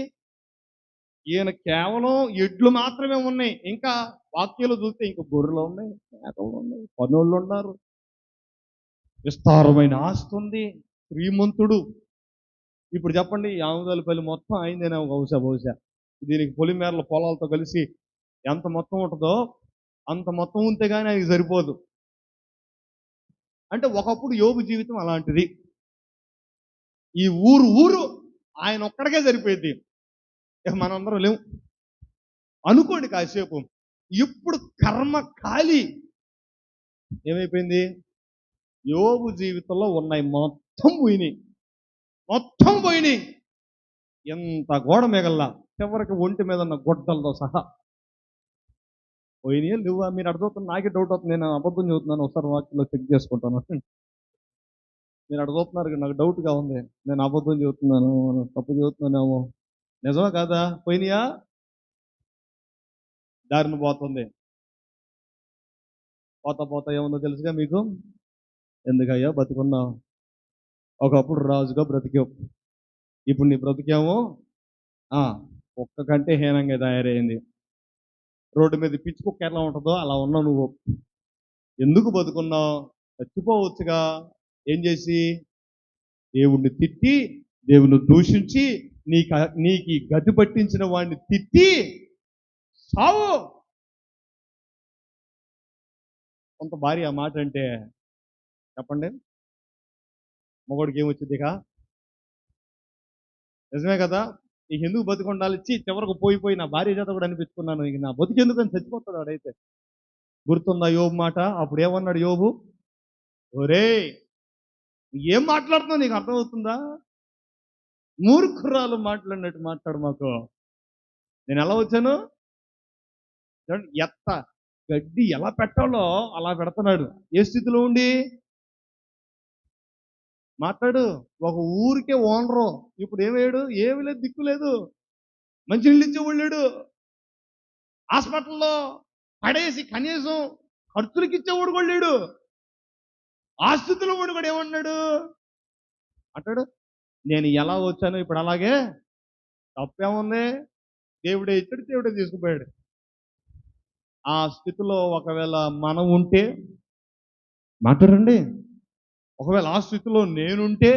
ఈయన కేవలం ఎడ్లు మాత్రమే ఉన్నాయి. ఇంకా వాక్యాలు చూస్తే ఇంకా గొర్రెలు ఉన్నాయి, మేకలు ఉన్నాయి, పనులు ఉన్నారు, విస్తారమైన ఆస్తి ఉంది, శ్రీమంతుడు. ఇప్పుడు చెప్పండి, ఆముదాలపల్లి మొత్తం అయిందేనా? బహుశా దీనికి పొలిమేరల పొలాలతో కలిసి ఎంత మొత్తం ఉంటుందో అంత మొత్తం ఉంటే కానీ ఆయనకి సరిపోదు. అంటే ఒకప్పుడు యోబు జీవితం అలాంటిది. ఈ ఊరు ఆయన ఒక్కడికే సరిపోయింది. మనందరం లేవు అనుకోండి కాసేపు. ఇప్పుడు కర్మ ఖాళీ ఏమైపోయింది? యోబు జీవితంలో ఉన్నాయి మొత్తం పోయినాయి. ఎంత గోడ మిగల్లా, చివరికి ఒంటి మీద ఉన్న గొడ్డలతో సహా పోయినాయి. నువ్వు మీరు అడుగుతున్నా, నాకే డౌట్ అవుతుంది. నేను అబద్ధం చదువుతున్నాను, ఒకసారి వాక్యంలో చెక్ చేసుకుంటాను. మీరు అడుగుతున్నారు, నాకు డౌట్గా ఉంది, నేను అబద్ధం చదువుతున్నాను, తప్పు చదువుతున్నానేమో. నిజమా కాదా? పోయినాయా? దారిన పోతుంది. పోతా ఏముందో తెలుసుగా మీకు? ఎందుకయ్యా బతుకున్నావు? ఒకప్పుడు రాజుగా బ్రతికావు, ఇప్పుడు నీ బ్రతికేమో ఒక్క కంటే హీనంగా తయారైంది. రోడ్డు మీద పిచ్చి కుక్క ఎలా ఉంటుందో అలా ఉన్నావు నువ్వు. ఎందుకు బతుకున్నావు? చచ్చిపోవచ్చుగా. ఏం చేసి? దేవుణ్ణి తిట్టి, దేవుణ్ణి దూషించి, నీకు గతి పట్టించిన వాడిని తిట్టి సావు. కొంత భార్య ఆ మాట అంటే చెప్పండి, మగోడికి ఏమొచ్చింది ఇక? నిజమే కదా. ఇక ఎందుకు బతుకుండాలి? చివరకు పోయి నా భార్య చేత కూడా అనిపించుకున్నాను, ఇక నా బతుకెందుకు అని చచ్చిపోతాడు వాడైతే. గుర్తుందా యోబు మాట? అప్పుడు ఏమన్నాడు యోబు? ఒరే, ఏం మాట్లాడుతున్నావు? నీకు అర్థమవుతుందా? మూర్ఖురాలు మాట్లాడినట్టు మాట్లాడు మాకు. నేను ఎలా వచ్చాను? ఎత్త గడ్డి ఎలా పెట్టాలో అలా పెడుతున్నాడు. ఏ స్థితిలో ఉండి మాట్లాడు? ఒక ఊరికే ఓనరు, ఇప్పుడు ఏమయ్యాడు? ఏమి లేదు, దిక్కు లేదు, మంచినీళ్ళు ఇచ్చేవాళ్ళు లేడు, హాస్పిటల్లో పడేసి కనీసం ఖర్చులకి ఇచ్చేవాడు కూడా లేడు. ఆ స్థితిలో వాడు కూడా ఏమన్నాడు అంటాడు, నేను ఎలా వచ్చానో ఇప్పుడు అలాగే, తప్పేముంది, దేవుడే ఇచ్చాడు, దేవుడే తీసుకుపోయాడు. ఆ స్థితిలో ఒకవేళ మనం ఉంటే మాట్లాడండి, ఒకవేళ ఆ స్థితిలో నేనుంటే,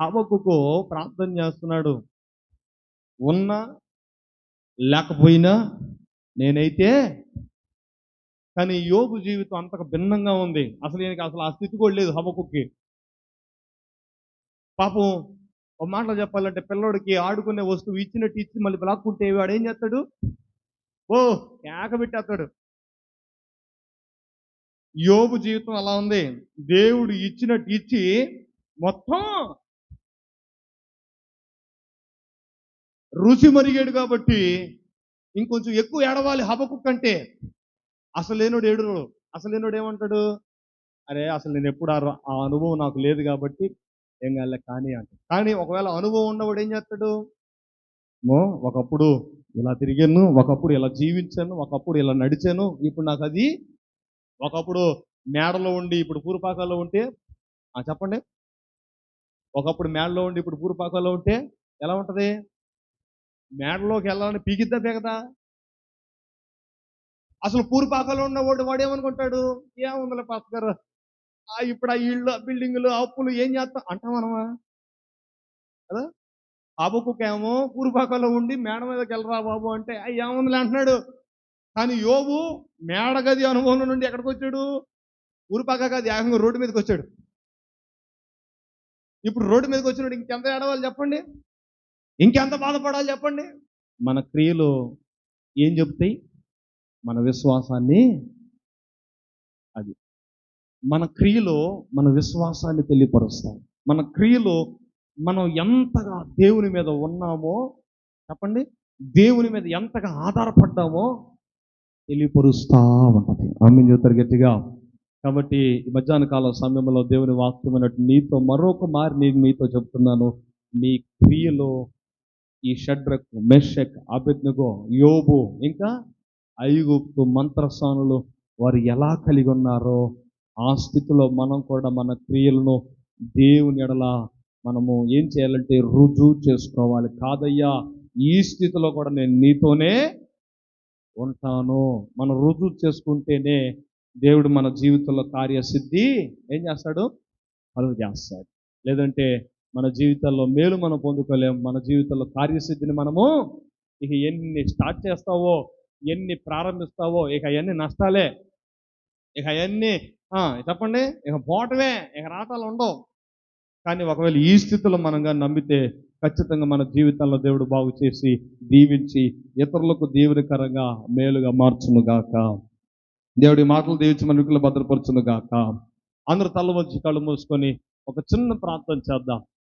హబక్కుకు ప్రార్థన చేస్తున్నాడు, ఉన్నా లేకపోయినా నేనైతే. కానీ యోబు జీవితం అంతకు భిన్నంగా ఉంది. అసలు ఈయనకి అసలు ఆ స్థితి కూడా లేదు హబక్కుకి. పాపం ఒక మాటలో చెప్పాలంటే పిల్లోడికి ఆడుకునే వస్తువు ఇచ్చినట్టు ఇచ్చి మళ్ళీ లాక్కుంటే వాడు ఏం చేస్తాడు, ఓ కేక పెట్టేస్తాడు. యోబు జీవితం అలా ఉంది. దేవుడు ఇచ్చినట్టు ఇచ్చి మొత్తం రుచి మరిగాడు కాబట్టి ఇంకొంచెం ఎక్కువ ఏడవాలి హబక్కు కంటే. అసలు లేనోడు ఏడుడు. అసలు లేనోడు ఏమంటాడు, అరే అసలు నేను ఎప్పుడు ఆ అనుభవం నాకు లేదు కాబట్టి ఏం కాలే కానీ అంట. కానీ ఒకవేళ అనుభవం ఉన్నవాడు ఏం చేస్తాడు, "మో, ఒకప్పుడు ఇలా తిరిగాను, ఒకప్పుడు ఇలా జీవించాను, ఒకప్పుడు ఇలా నడిచాను, ఇప్పుడు నాకు అది, ఒకప్పుడు మేడలో ఉండి ఇప్పుడు పూరుపాకాల్లో ఉంటే చెప్పండి, ఒకప్పుడు మేడలో ఉండి ఇప్పుడు పూరుపాకాల్లో ఉంటే ఎలా ఉంటది, మేడలోకి వెళ్ళాలని పీకిద్దా పీకదా. అసలు పూరుపాకాల్లో ఉన్నవాడు వాడు ఏమనుకుంటాడు, ఏముందిలే పాస్ గారు, ఇప్పుడు ఆ ఇళ్ళు బిల్డింగులు అప్పులు ఏం చేస్తాం అంటాం మనమా కదా. హబక్కుకేమో పూరుపాకాల్లో ఉండి మేడ మీదకి వెళ్ళరా బాబు అంటే ఏముందిలే అంటున్నాడు. కానీ యోబు మేడగది అనుభవం నుండి ఎక్కడికి వచ్చాడు, పూరుపాక కాదు, ఏకంగా రోడ్డు మీదకి వచ్చాడు. ఇప్పుడు రోడ్డు మీదకి వచ్చినాడు, ఇంకెంత ఏడవాలి చెప్పండి, ఇంకెంత బాధపడాలి చెప్పండి. మన క్రియలు ఏం చెప్తాయి, మన విశ్వాసాన్ని, అది మన క్రియలు మన విశ్వాసాన్ని తెలియపరుస్తాయి. మన క్రియలు మనం ఎంతగా దేవుని మీద ఉన్నామో చెప్పండి, దేవుని మీద ఎంతగా ఆధారపడ్డామో తెలియపరుస్తా ఉంటుంది. ఆమేన్ చెప్తారు గట్టిగా. కాబట్టి ఈ మధ్యాహ్న కాలం సమయంలో దేవుని వాక్యమైనట్టు నీతో మరొక మారి నేను మీతో చెప్తున్నాను, మీ క్రియలో ఈ షడ్రక్, మెషక్, అబేద్నెగో, యోబు, ఇంకా ఐగుప్తు మంత్రసానులు వారు ఎలా కలిగి ఉన్నారో ఆ స్థితిలో మనం కూడా మన క్రియలను దేవుని ఎడల మనము ఏం చేయాలంటే రుజువు చేసుకోవాలి. కాదయ్యా, ఈ స్థితిలో కూడా నేను నీతోనే ఉంటాను. మనం రుజువు చేసుకుంటేనే దేవుడు మన జీవితంలో కార్యసిద్ధి ఏం చేస్తాడు, కలుగు చేస్తాడు. లేదంటే మన జీవితాల్లో మేలు మనం పొందుకోలేము. మన జీవితంలో కార్యసిద్ధిని మనము ఇక ఎన్ని స్టార్ట్ చేస్తావో, ఎన్ని ప్రారంభిస్తావో, ఇక అవన్నీ నష్టాలే, ఇక అవన్నీ చెప్పండి, ఇక పోవటమే, ఇక రాటాలు ఉండవు. కానీ ఒకవేళ ఈ స్థితిలో మనం కానీ నమ్మితే ఖచ్చితంగా మన జీవితంలో దేవుడు బాగు చేసి దీవించి ఇతరులకు దీవెనకరంగా మేలుగా మార్చును గాక. దేవుడి మాటలు దీవించి మన వికులు భద్రపరచును గాక. అందరూ తల వంచి కళ్ళు మూసుకొని ఒక చిన్న ప్రార్థన చేద్దాం.